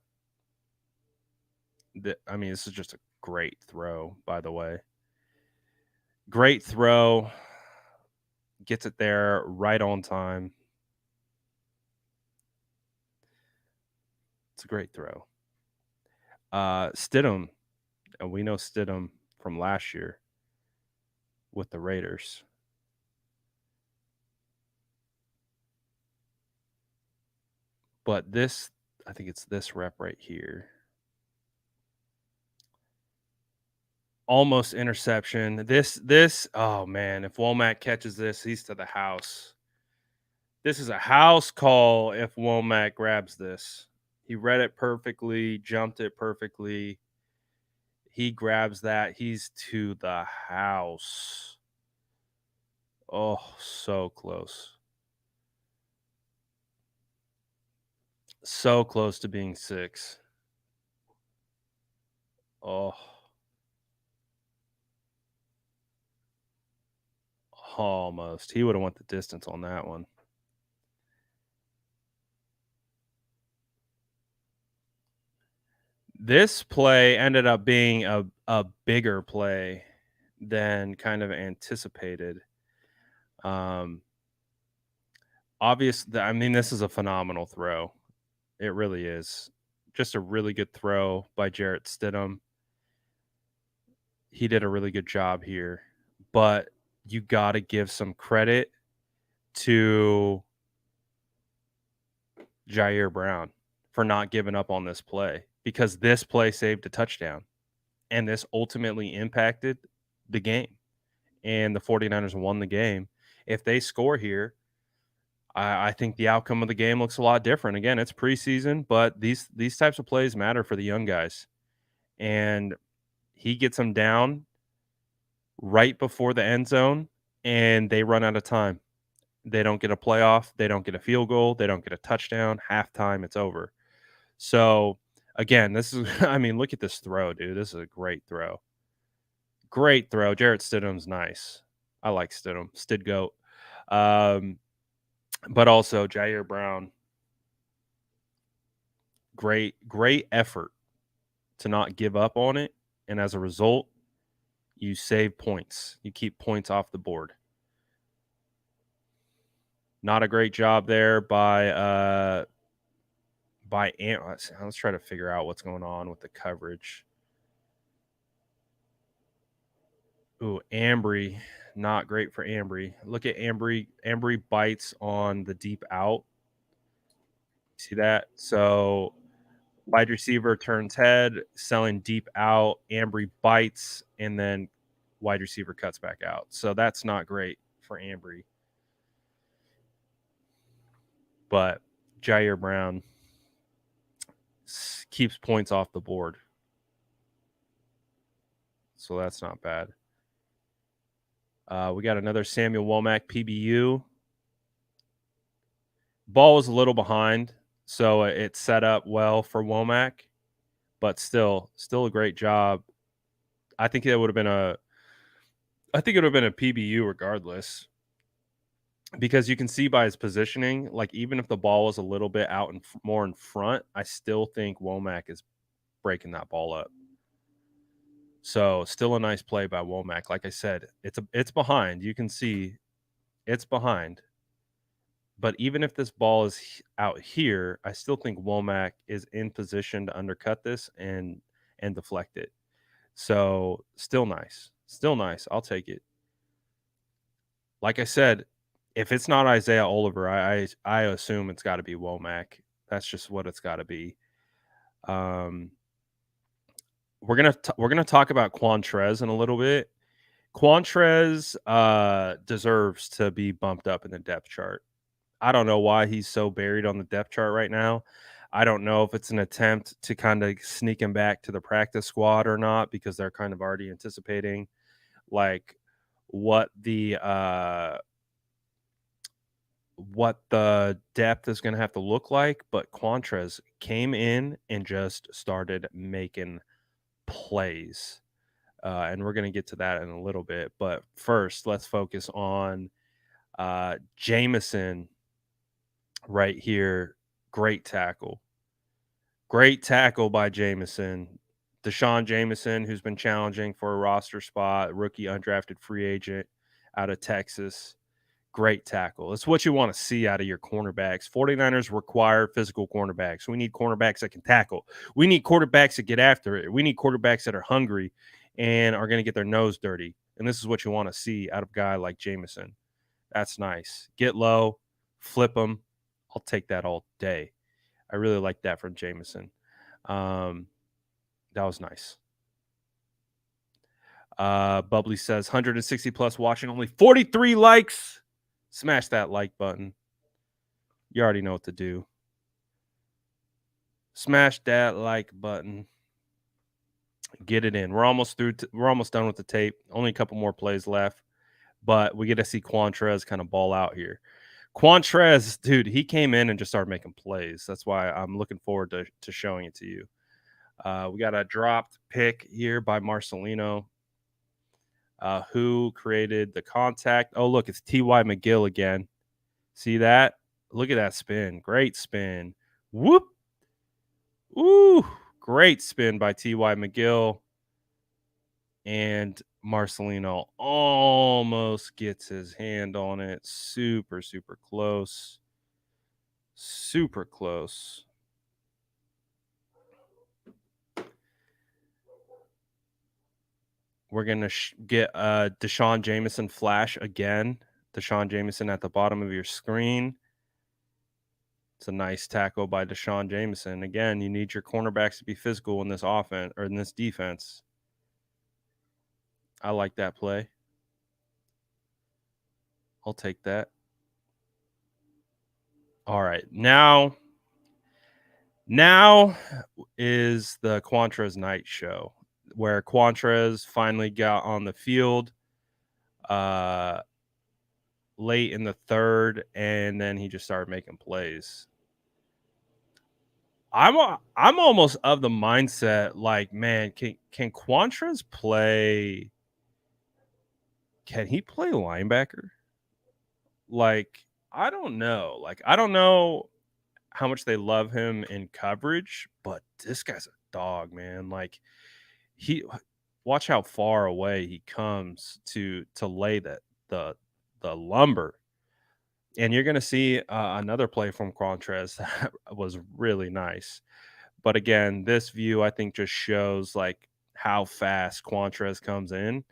this is just a great throw, by the way. Great throw. Gets it there right on time. It's a great throw. Stidham. And we know Stidham from last year with the Raiders. But this, I think it's this rep right here. Almost interception. This, oh man, if Womack catches this, he's to the house. This is a house call if Womack grabs this. He read it perfectly, jumped it perfectly. He grabs that. He's to the house. Oh, so close. So close to being 6. Oh. Almost. He would have went the distance on that one. This play ended up being a bigger play than kind of anticipated. Obviously, I mean, this is a phenomenal throw. It really is. Just a really good throw by Jarrett Stidham. He did a really good job here. But you got to give some credit to Jair Brown for not giving up on this play, because this play saved a touchdown, and this ultimately impacted the game, and the 49ers won the game. If they score here, I think the outcome of the game looks a lot different. Again, it's preseason, but these types of plays matter for the young guys, and he gets them down right before the end zone, and they run out of time. They don't get a playoff. They don't get a field goal. They don't get a touchdown. Halftime, it's over. So, again, this is, I mean, look at this throw, dude. This is a great throw. Great throw. Jarrett Stidham's nice. I like Stidham. Stidgoat. But also Jair Brown. Great effort to not give up on it. And as a result, you save points. You keep points off the board. Not a great job there by let's try to figure out what's going on with the coverage. Ooh, Ambry, not great for Ambry. Look at Ambry. Ambry bites on the deep out. See that? So wide receiver turns head, selling deep out. Ambry bites, and then wide receiver cuts back out. So that's not great for Ambry. But Jair Brown keeps points off the board. So that's not bad. We got another Samuel Womack PBU. Ball was a little behind, so it set up well for Womack, but still a great job. I think it would have been a PBU regardless, because you can see by his positioning, like, even if the ball was a little bit out and more in front, I still think Womack is breaking that ball up. So still a nice play by Womack. Like I said, it's behind. You can see it's behind, But even if this ball is out here, I still think Womack is in position to undercut this and deflect it. So still nice. Still nice. I'll take it. Like I said, if it's not Isaiah Oliver, I assume it's got to be Womack. That's just what it's got to be. We're gonna talk about Quantrez in a little bit. Quantrez deserves to be bumped up in the depth chart. I don't know why he's so buried on the depth chart right now. I don't know if it's an attempt to kind of sneak him back to the practice squad or not, because they're kind of already anticipating like what the depth is going to have to look like. But Quantrez came in and just started making plays. And we're going to get to that in a little bit. But first, let's focus on Jameson right here. Great tackle. Great tackle by Jameson. Deshaun Jameson, who's been challenging for a roster spot, rookie undrafted free agent out of Texas. Great tackle. It's what you want to see out of your cornerbacks. 49ers require physical cornerbacks. We need cornerbacks that can tackle. We need quarterbacks that get after it. We need quarterbacks that are hungry and are going to get their nose dirty. And this is what you want to see out of a guy like Jameson. That's nice. Get low, flip them. I'll take that all day. I really like that from Jameson. That was nice. Bubbly says 160 plus watching, only 43 likes. Smash that like button. You already know what to do. Smash that like button. Get it in. We're almost through. We're almost done with the tape. Only a couple more plays left, but we get to see Quantrez kind of ball out here. Quantrez, dude, he came in and just started making plays. That's why I'm looking forward to showing it to you. We got a dropped pick here by Marcelino, who created the contact. Oh, look, it's T.Y. McGill again. See that? Look at that spin. Great spin. Whoop. Ooh, great spin by T.Y. McGill. And Marcelino almost gets his hand on it. Super, super close. Super close. We're going to get Deshaun Jameson flash again. Deshaun Jameson at the bottom of your screen. It's a nice tackle by Deshaun Jameson. Again, you need your cornerbacks to be physical in this offense or in this defense. I like that play. I'll take that. All right. Now is the Quantrez Knight show, where Quantrez finally got on the field late in the third, and then he just started making plays. I'm almost of the mindset like, man, can Quantrez play? Can he play linebacker? Like, I don't know. Like, I don't know how much they love him in coverage, but this guy's a dog, man. Like, watch how far away he comes to lay the lumber. And you're going to see another play from Quantrez that was really nice. But again, this view, I think, just shows like how fast Quantrez comes in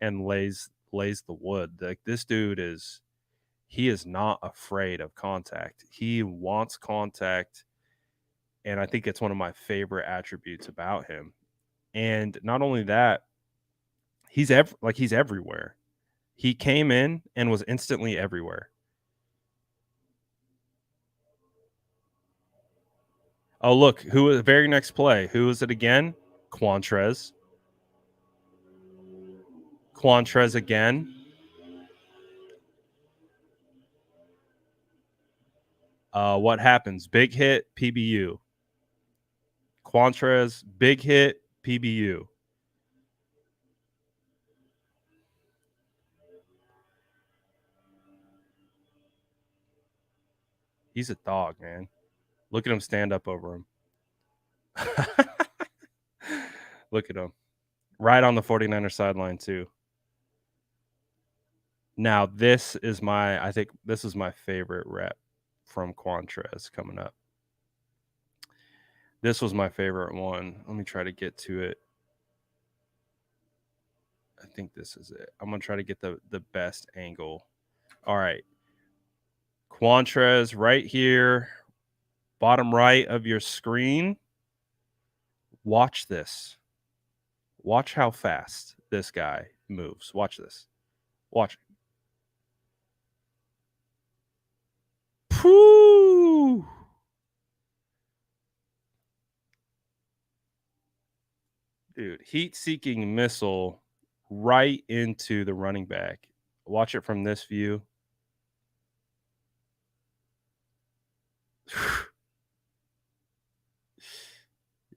and lays the wood. Like, this dude is not afraid of contact. He wants contact. And I think it's one of my favorite attributes about him. And not only that, he's everywhere. He came in and was instantly everywhere. Oh, look, who was the very next play? Who is it again? Quantrez. Quantrez again. What happens? Big hit, PBU. Quantrez, big hit, PBU. He's a dog, man. Look at him stand up over him. Look at him. Right on the 49er sideline, too. Now, I think this is my favorite rep. from Quantrez coming up. This was my favorite one. Let me try to get to it. I think this is it. I'm going to try to get the best angle. All right. Quantrez right here, bottom right of your screen. Watch this. Watch how fast this guy moves. Watch this. Watch. Pooh! Dude, heat-seeking missile right into the running back. Watch it from this view.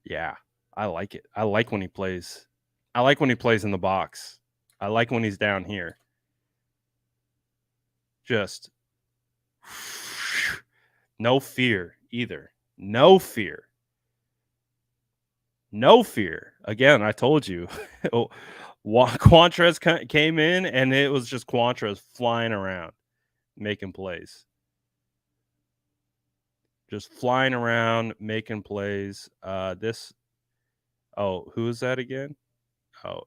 Yeah, I like it. I like when he plays. I like when he plays in the box. I like when he's down here. Just no fear either. No fear. No fear. Again, I told you. Quantrez came in, and it was just Quantrez flying around, making plays. Just flying around, making plays. Who is that again? Oh,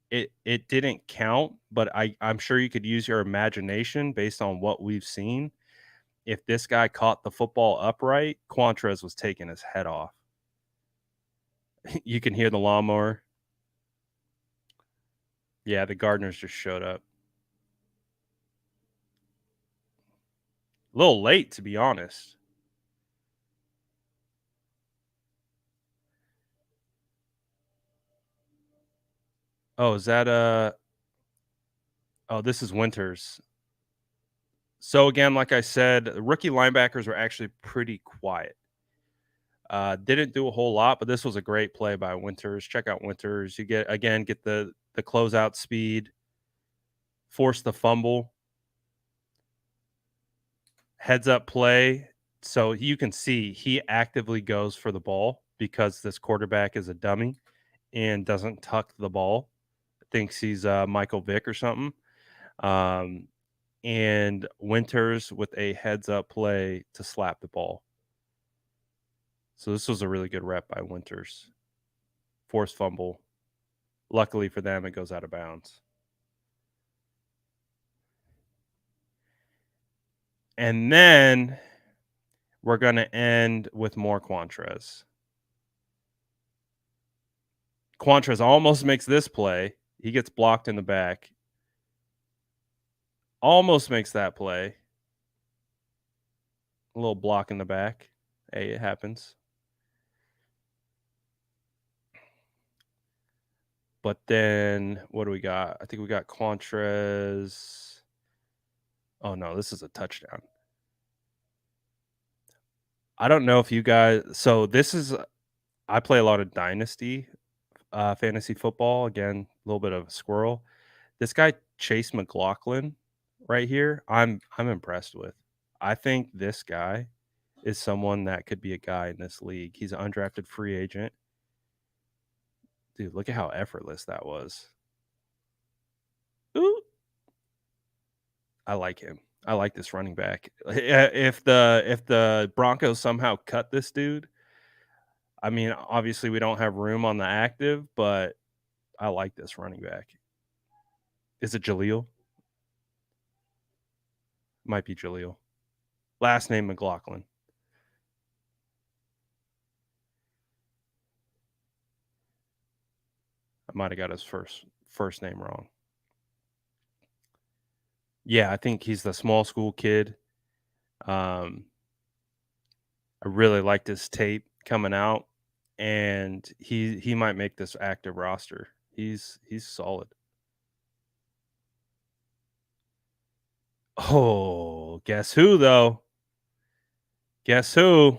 it didn't count, but I'm sure you could use your imagination based on what we've seen. If this guy caught the football upright, Quantrez was taking his head off. You can hear the lawnmower. Yeah, the gardeners just showed up. A little late, to be honest. Oh, is that oh, this is Winters. So again, like I said, the rookie linebackers were actually pretty quiet. Didn't do a whole lot, but this was a great play by Winters. Check out Winters. You get the closeout speed, force the fumble, heads up play. So you can see he actively goes for the ball because this quarterback is a dummy and doesn't tuck the ball. Thinks he's Michael Vick or something. And Winters with a heads up play to slap the ball. So this was a really good rep by Winters. Forced fumble. Luckily for them, it goes out of bounds. And then we're going to end with more Quantrez. Quantrez almost makes this play. He gets blocked in the back. Almost makes that play. A little block in the back. Hey, it happens. But then what do we got? I think we got Quantrez. Oh, no, this is a touchdown. I don't know if you guys. So this is. I play a lot of Dynasty fantasy football. Again, a little bit of a squirrel. This guy Chase McLaughlin right here, I'm impressed with. I think this guy is someone that could be a guy in this league. He's an undrafted free agent. Dude, look at how effortless that was. Ooh. I like him. I like this running back. If the Broncos somehow cut this dude, I mean, obviously we don't have room on the active, but I like this running back. Is it Jaleel? Might be Jaleel. Last name McLaughlin. I might have got his first name wrong. Yeah, I think he's the small school kid. I really liked his tape coming out, and he might make this active roster. He's solid. Oh, guess who though? Guess who?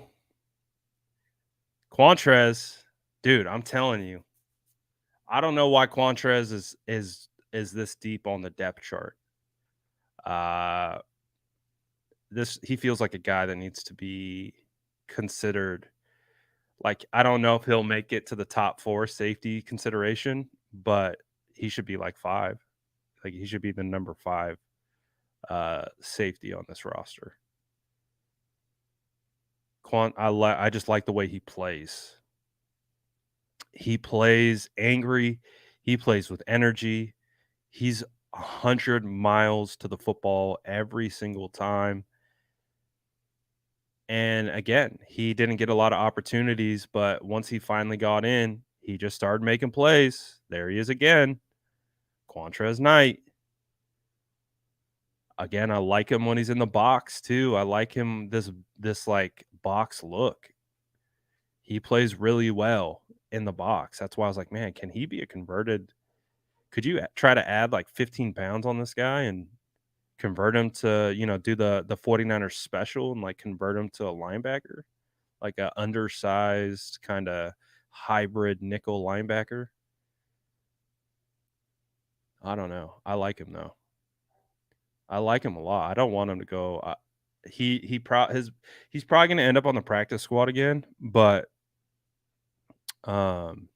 Quantrez. Dude, I'm telling you. I don't know why Quantrez is this deep on the depth chart. He feels like a guy that needs to be considered. Like, I don't know if he'll make it to the top 4 safety consideration, but he should be like 5. Like, he should be the number 5 safety on this roster. I just like the way he plays. He plays angry. He plays with energy. He's 100 miles to the football every single time. And again, he didn't get a lot of opportunities, but once he finally got in, he just started making plays. There he is again. Quantrez Knight. Again, I like him when he's in the box too. I like him this like box look. He plays really well in the box. That's why I was like, man, can he be a converted? Could you try to add like 15 pounds on this guy and convert him to, do the 49ers special and like convert him to a linebacker, like a undersized kind of hybrid nickel linebacker? I don't know. I like him though. I like him a lot. I don't want him to go. He's probably going to end up on the practice squad again, but um,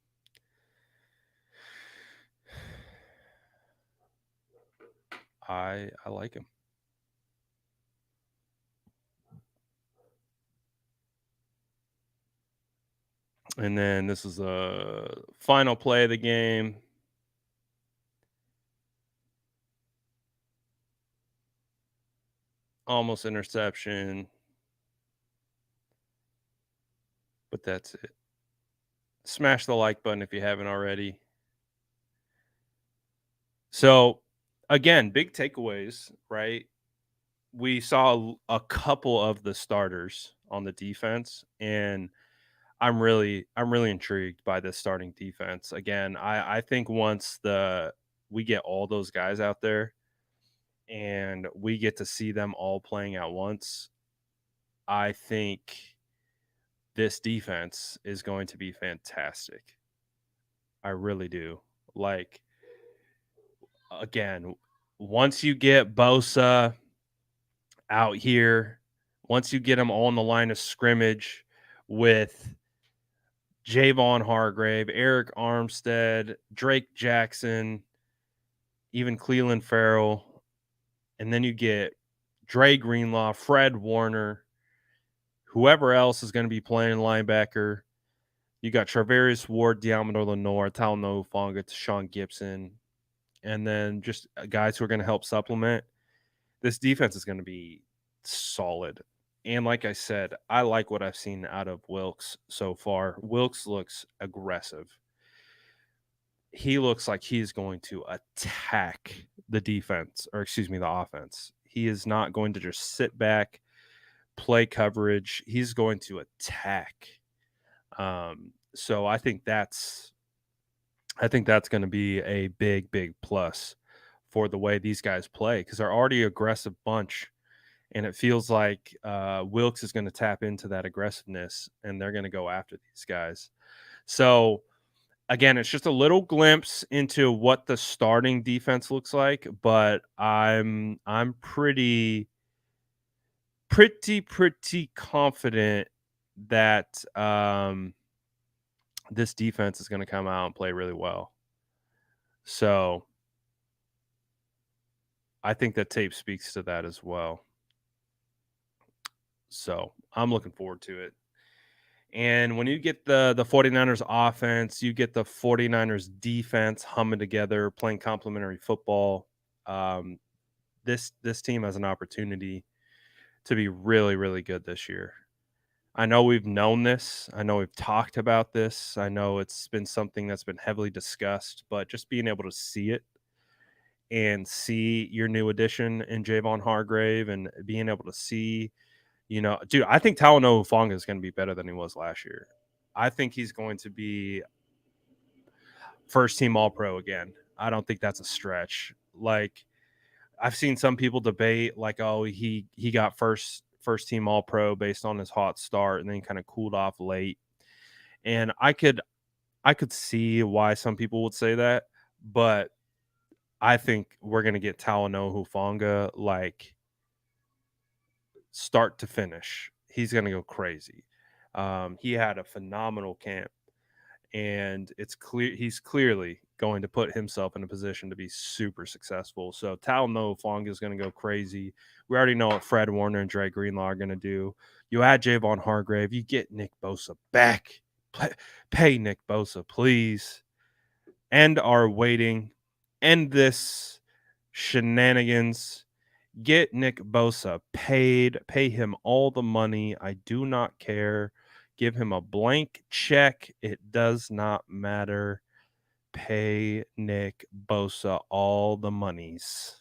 I like him. And then this is the final play of the game. Almost interception, but that's it. Smash the like button if you haven't already. So, again, big takeaways, right? We saw a couple of the starters on the defense, and I'm really intrigued by this starting defense. Again, I think once we get all those guys out there and we get to see them all playing at once, I think this defense is going to be fantastic. I really do. Like, again, once you get Bosa out here, once you get him on the line of scrimmage with Jayvon Hargrave, Eric Armstead, Drake Jackson, even Cleveland Farrell, and then you get Dre Greenlaw, Fred Warner, whoever else is going to be playing linebacker. You got Travarius Ward, Diamondo Lenore, Talno Fonga, Sean Gibson, and then just guys who are going to help supplement. This defense is going to be solid. And like I said, I like what I've seen out of Wilkes so far. Wilkes looks aggressive. He looks like he's going to attack the defense, or excuse me, the offense. He is not going to just sit back, play coverage. He's going to attack. So I think that's going to be a big plus for the way these guys play, because they're already an aggressive bunch, and it feels like Wilkes is going to tap into that aggressiveness, and they're going to go after these guys. So again, it's just a little glimpse into what the starting defense looks like, but I'm pretty confident that this defense is going to come out and play really well. So I think that tape speaks to that as well. So I'm looking forward to it. And when you get the 49ers offense, you get the 49ers defense humming together, playing complementary football. This team has an opportunity to be really good this year. I know we've known this. I know we've talked about this. I know it's been something that's been heavily discussed, but just being able to see it and see your new addition in Jayvon Hargrave and being able to see, dude, I think Talanoa Hufanga is going to be better than he was last year. I think he's going to be first team All Pro again. I don't think that's a stretch. Like, I've seen some people debate like, oh, he got first team All Pro based on his hot start and then kind of cooled off late. And I could see why some people would say that, but I think we're gonna get Talanoa Hufanga like start to finish. He's gonna go crazy. He had a phenomenal camp, and it's clear he's clearly going to put himself in a position to be super successful. So Talanoa Fong is going to go crazy. We already know what Fred Warner and Dre Greenlaw are going to do. You add Jayvon Hargrave, you get Nick Bosa back. Pay Nick Bosa, please. End our waiting. End this shenanigans. Get Nick Bosa paid. Pay him all the money. I do not care. Give him a blank check. It does not matter. Pay Nick Bosa all the monies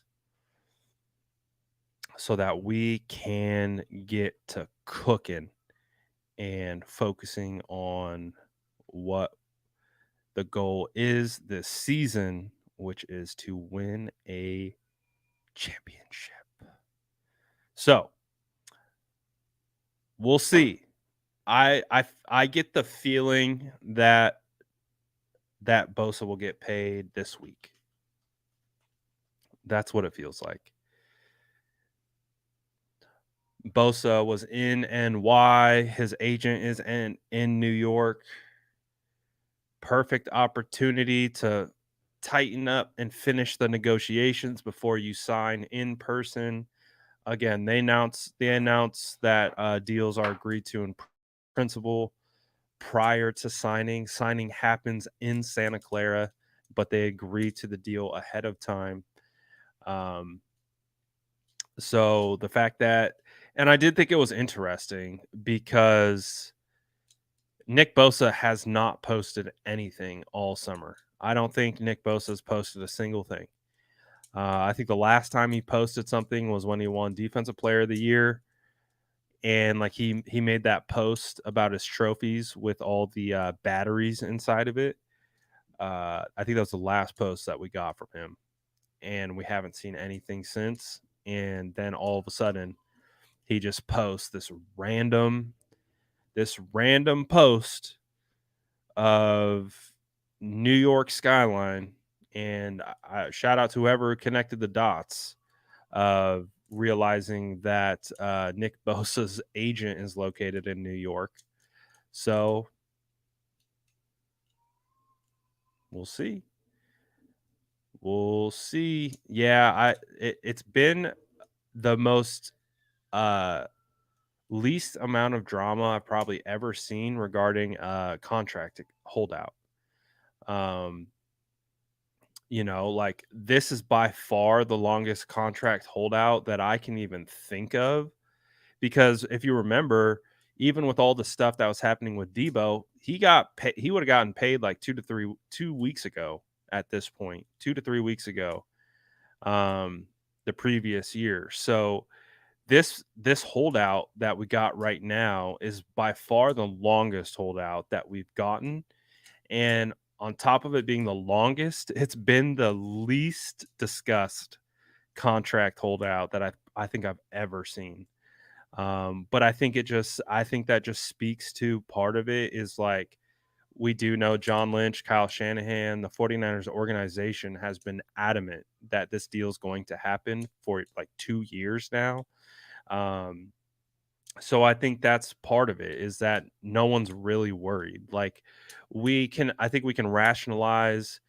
so that we can get to cooking and focusing on what the goal is this season, which is to win a championship. So we'll see. I get the feeling that Bosa will get paid this week. That's what it feels like. Bosa was in NY. His agent is in New York. Perfect opportunity to tighten up and finish the negotiations before you sign in person. Again, they announce that deals are agreed to in principle prior to signing. Signing happens in Santa Clara, but they agree to the deal ahead of time. So the fact that, and I did think it was interesting because Nick Bosa has not posted anything all summer. I don't think Nick Bosa has posted a single thing. I think the last time he posted something was when he won Defensive Player of the Year, and like he made that post about his trophies with all the batteries inside of it. I think that was the last post that we got from him, and we haven't seen anything since. And then all of a sudden, he just posts this random post of New York skyline, and I shout out to whoever connected the dots of realizing that Nick Bosa's agent is located in New York. So we'll see. We'll see. Yeah, it's been the most least amount of drama I've probably ever seen regarding contract holdout. Like this is by far the longest contract holdout that I can even think of. Because if you remember, even with all the stuff that was happening with Debo, he would have gotten paid like 2 weeks ago at this point, 2 to 3 weeks ago, the previous year. So this holdout that we got right now is by far the longest holdout that we've gotten. And on top of it being the longest, it's been the least discussed contract holdout that I think I've ever seen. But I think that just speaks to part of it is like we do know John Lynch, Kyle Shanahan, the 49ers organization has been adamant that this deal is going to happen for like 2 years now. So I think that's part of it is that no one's really worried. Like I think we can rationalize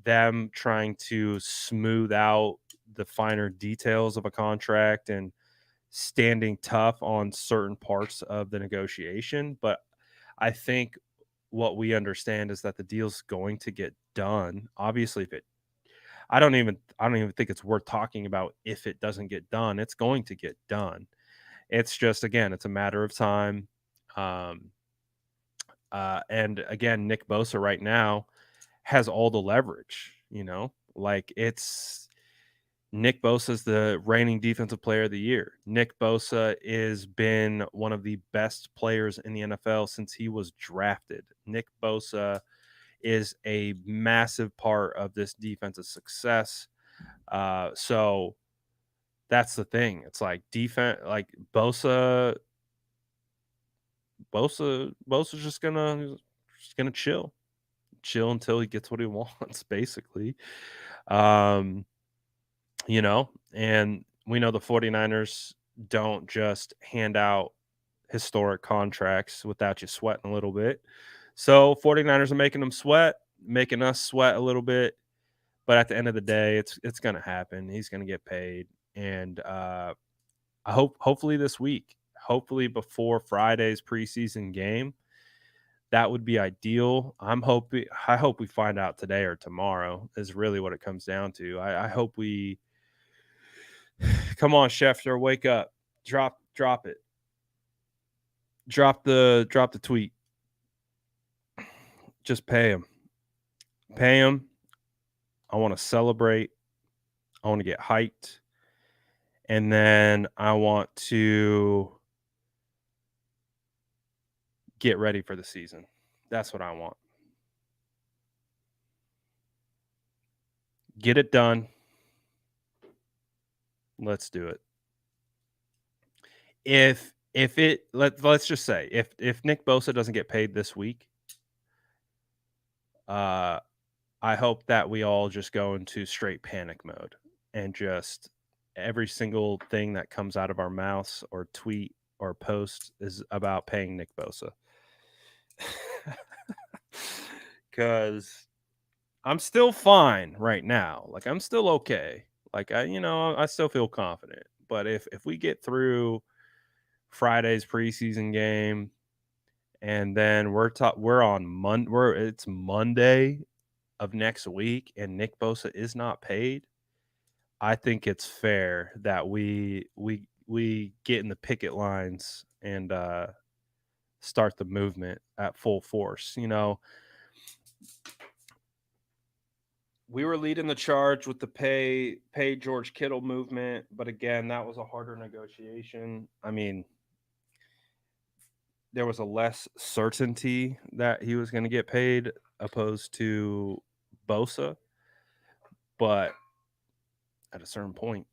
them trying to smooth out the finer details of a contract and standing tough on certain parts of the negotiation. But I think what we understand is that the deal's going to get done. Obviously, I don't even think it's worth talking about if it doesn't get done. It's going to get done. It's just, again, it's a matter of time. And again, Nick Bosa right now has all the leverage, like it's Nick Bosa is the reigning defensive player of the year. Nick Bosa has been one of the best players in the NFL since he was drafted. Nick Bosa is a massive part of this defense's success. So that's the thing. It's like defense, like Bosa's just gonna chill until he gets what he wants, basically. And we know the 49ers don't just hand out historic contracts without you sweating a little bit. So 49ers are making them sweat. making us sweat a little bit. But at the end of the day, it's gonna happen. He's gonna get paid, and hopefully this week, hopefully before Friday's preseason game, that would be ideal. I hope we find out today or tomorrow. Is really what it comes down to. I hope we come on, Schefter, wake up, drop it, drop the tweet. Just pay him. Pay him. I want to celebrate. I want to get hyped. And then I want to get ready for the season. That's what I want. Get it done. Let's do it. Let's just say if Nick Bosa doesn't get paid this week, I hope that we all just go into straight panic mode and just every single thing that comes out of our mouths or tweet or post is about paying Nick Bosa. Because I'm still fine right now. Like I'm still okay. Like I still feel confident. But if we get through Friday's preseason game, and then we're on it's Monday of next week, and Nick Bosa is not paid. I think it's fair that we get in the picket lines and start the movement at full force. We were leading the charge with the pay George Kittle movement, but again, that was a harder negotiation. I mean, there was a less certainty that he was going to get paid opposed to Bosa, but at a certain point,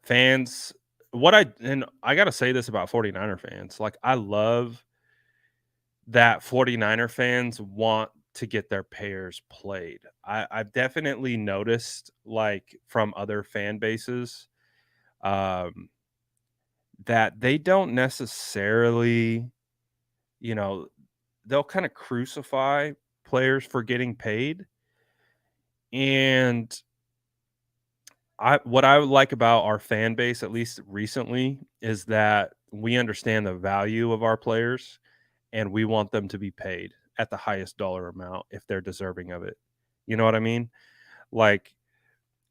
fans, I got to say this about 49er fans, like I love that 49er fans want to get their players played. I've definitely noticed, like from other fan bases, that they don't necessarily, they'll kind of crucify players for getting paid. And what I like about our fan base, at least recently, is that we understand the value of our players and we want them to be paid at the highest dollar amount if they're deserving of it. You know what I mean? Like,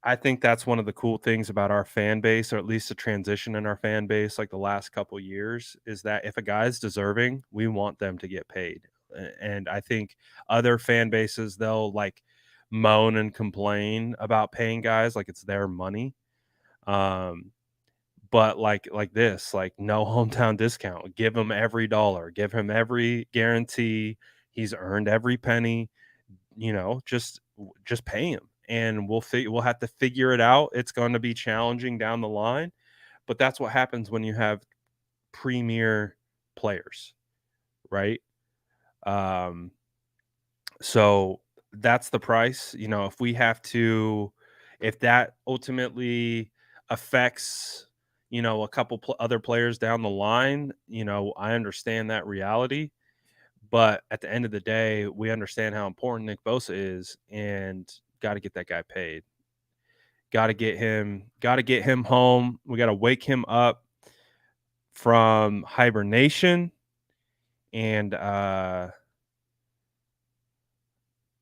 I think that's one of the cool things about our fan base, or at least the transition in our fan base, like the last couple years, is that if a guy's deserving, we want them to get paid. And I think other fan bases, they'll like moan and complain about paying guys like it's their money. But like this, like no hometown discount. Give him every dollar. Give him every guarantee. He's earned every penny. Just pay him, and we'll have to figure it out. It's going to be challenging down the line, but that's what happens when you have premier players, right? So that's the price. If that ultimately affects, a couple other players down the line, I understand that reality. But at the end of the day, we understand how important Nick Bosa is and got to get that guy paid. Got to get him home. We got to wake him up from hibernation, and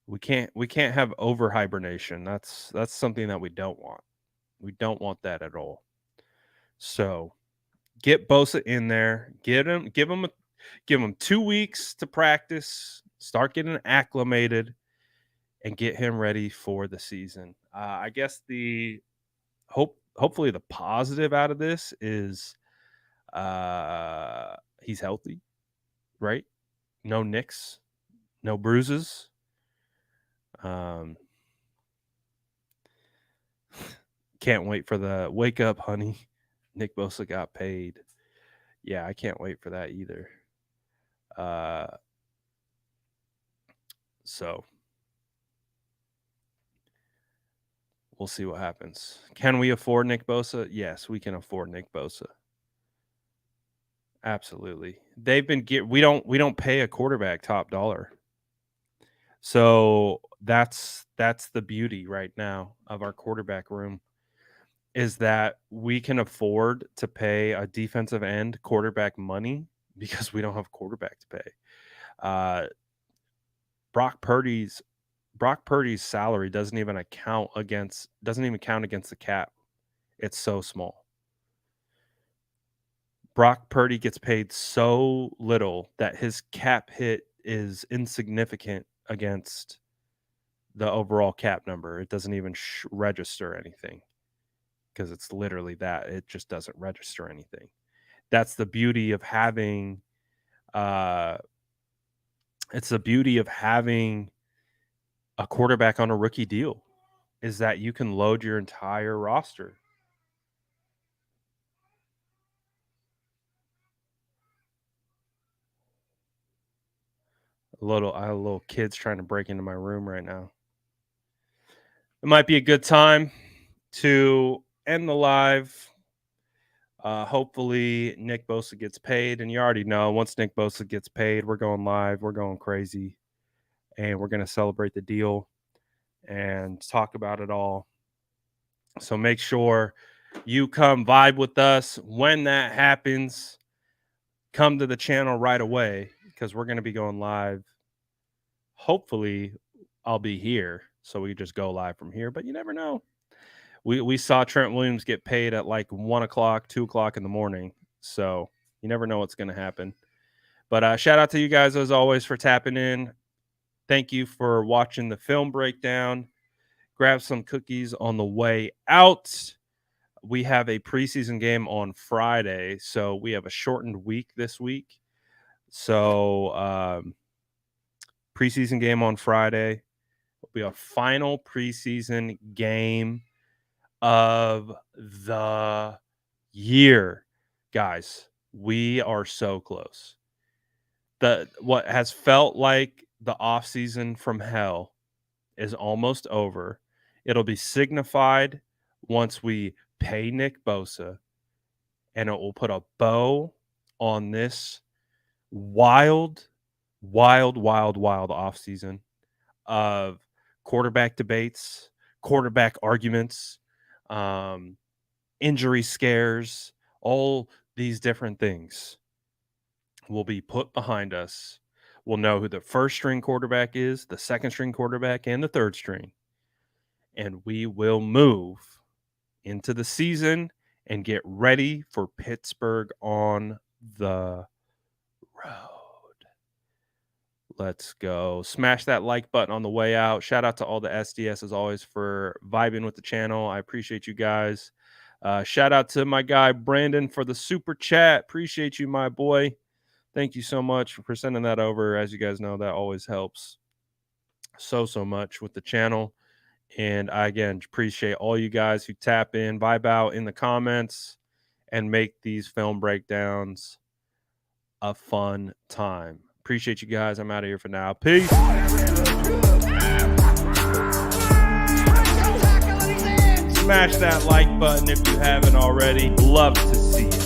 we can't have over hibernation. That's something that we don't want. We don't want that at all. So get Bosa in there. Give him 2 weeks to practice. Start getting acclimated, and get him ready for the season. I guess hopefully the positive out of this is he's healthy, right? No nicks, no bruises. Can't wait for the wake up, honey. Nick Bosa got paid. Yeah, I can't wait for that either. So we'll see what happens. Can we afford Nick Bosa? Yes, we can afford Nick Bosa. Absolutely. We don't pay a quarterback top dollar. So that's the beauty right now of our quarterback room, is that we can afford to pay a defensive end quarterback money because we don't have a quarterback to pay. Brock Purdy's salary doesn't even count against the cap. It's so small. Brock Purdy gets paid so little that his cap hit is insignificant against the overall cap number. It doesn't even register anything because it's literally that. It just doesn't register anything. That's the beauty of having it's the beauty of having a quarterback on a rookie deal, is that you can load your entire roster. I have little kids trying to break into my room right now. It might be a good time to end the live. Hopefully Nick Bosa gets paid, and you already know, once Nick Bosa gets paid, we're going live, we're going crazy, and we're going to celebrate the deal and talk about it all. So make sure you come vibe with us when that happens. Come to the channel right away because we're going to be going live. Hopefully I'll be here so we just go live from here, but you never know. We saw Trent Williams get paid at like 1 o'clock, 2 o'clock in the morning. So you never know what's going to happen. But shout out to you guys, as always, for tapping in. Thank you for watching the film breakdown. Grab some cookies on the way out. We have a preseason game on Friday, so we have a shortened week this week. So preseason game on Friday. It'll be a final preseason game of the year. Guys, we are so close. What has felt like the offseason from hell is almost over. It'll be signified once we pay Nick Bosa, and it will put a bow on this wild offseason of quarterback debates, quarterback arguments, injury scares, all these different things will be put behind us. We'll know who the first string quarterback is, the second string quarterback, and the third string. And we will move into the season and get ready for Pittsburgh on the road. Let's go. Smash that like button on the way out. Shout out to all the SDS, as always, for vibing with the channel. I appreciate you guys. Shout out to my guy Brandon for the super chat. Appreciate you, my boy. Thank you so much for sending that over. As you guys know, that always helps so much with the channel. And I, again, appreciate all you guys who tap in, vibe out in the comments, and make these film breakdowns a fun time. Appreciate you guys. I'm out of here for now. Peace. Smash that like button if you haven't already. Love to see it.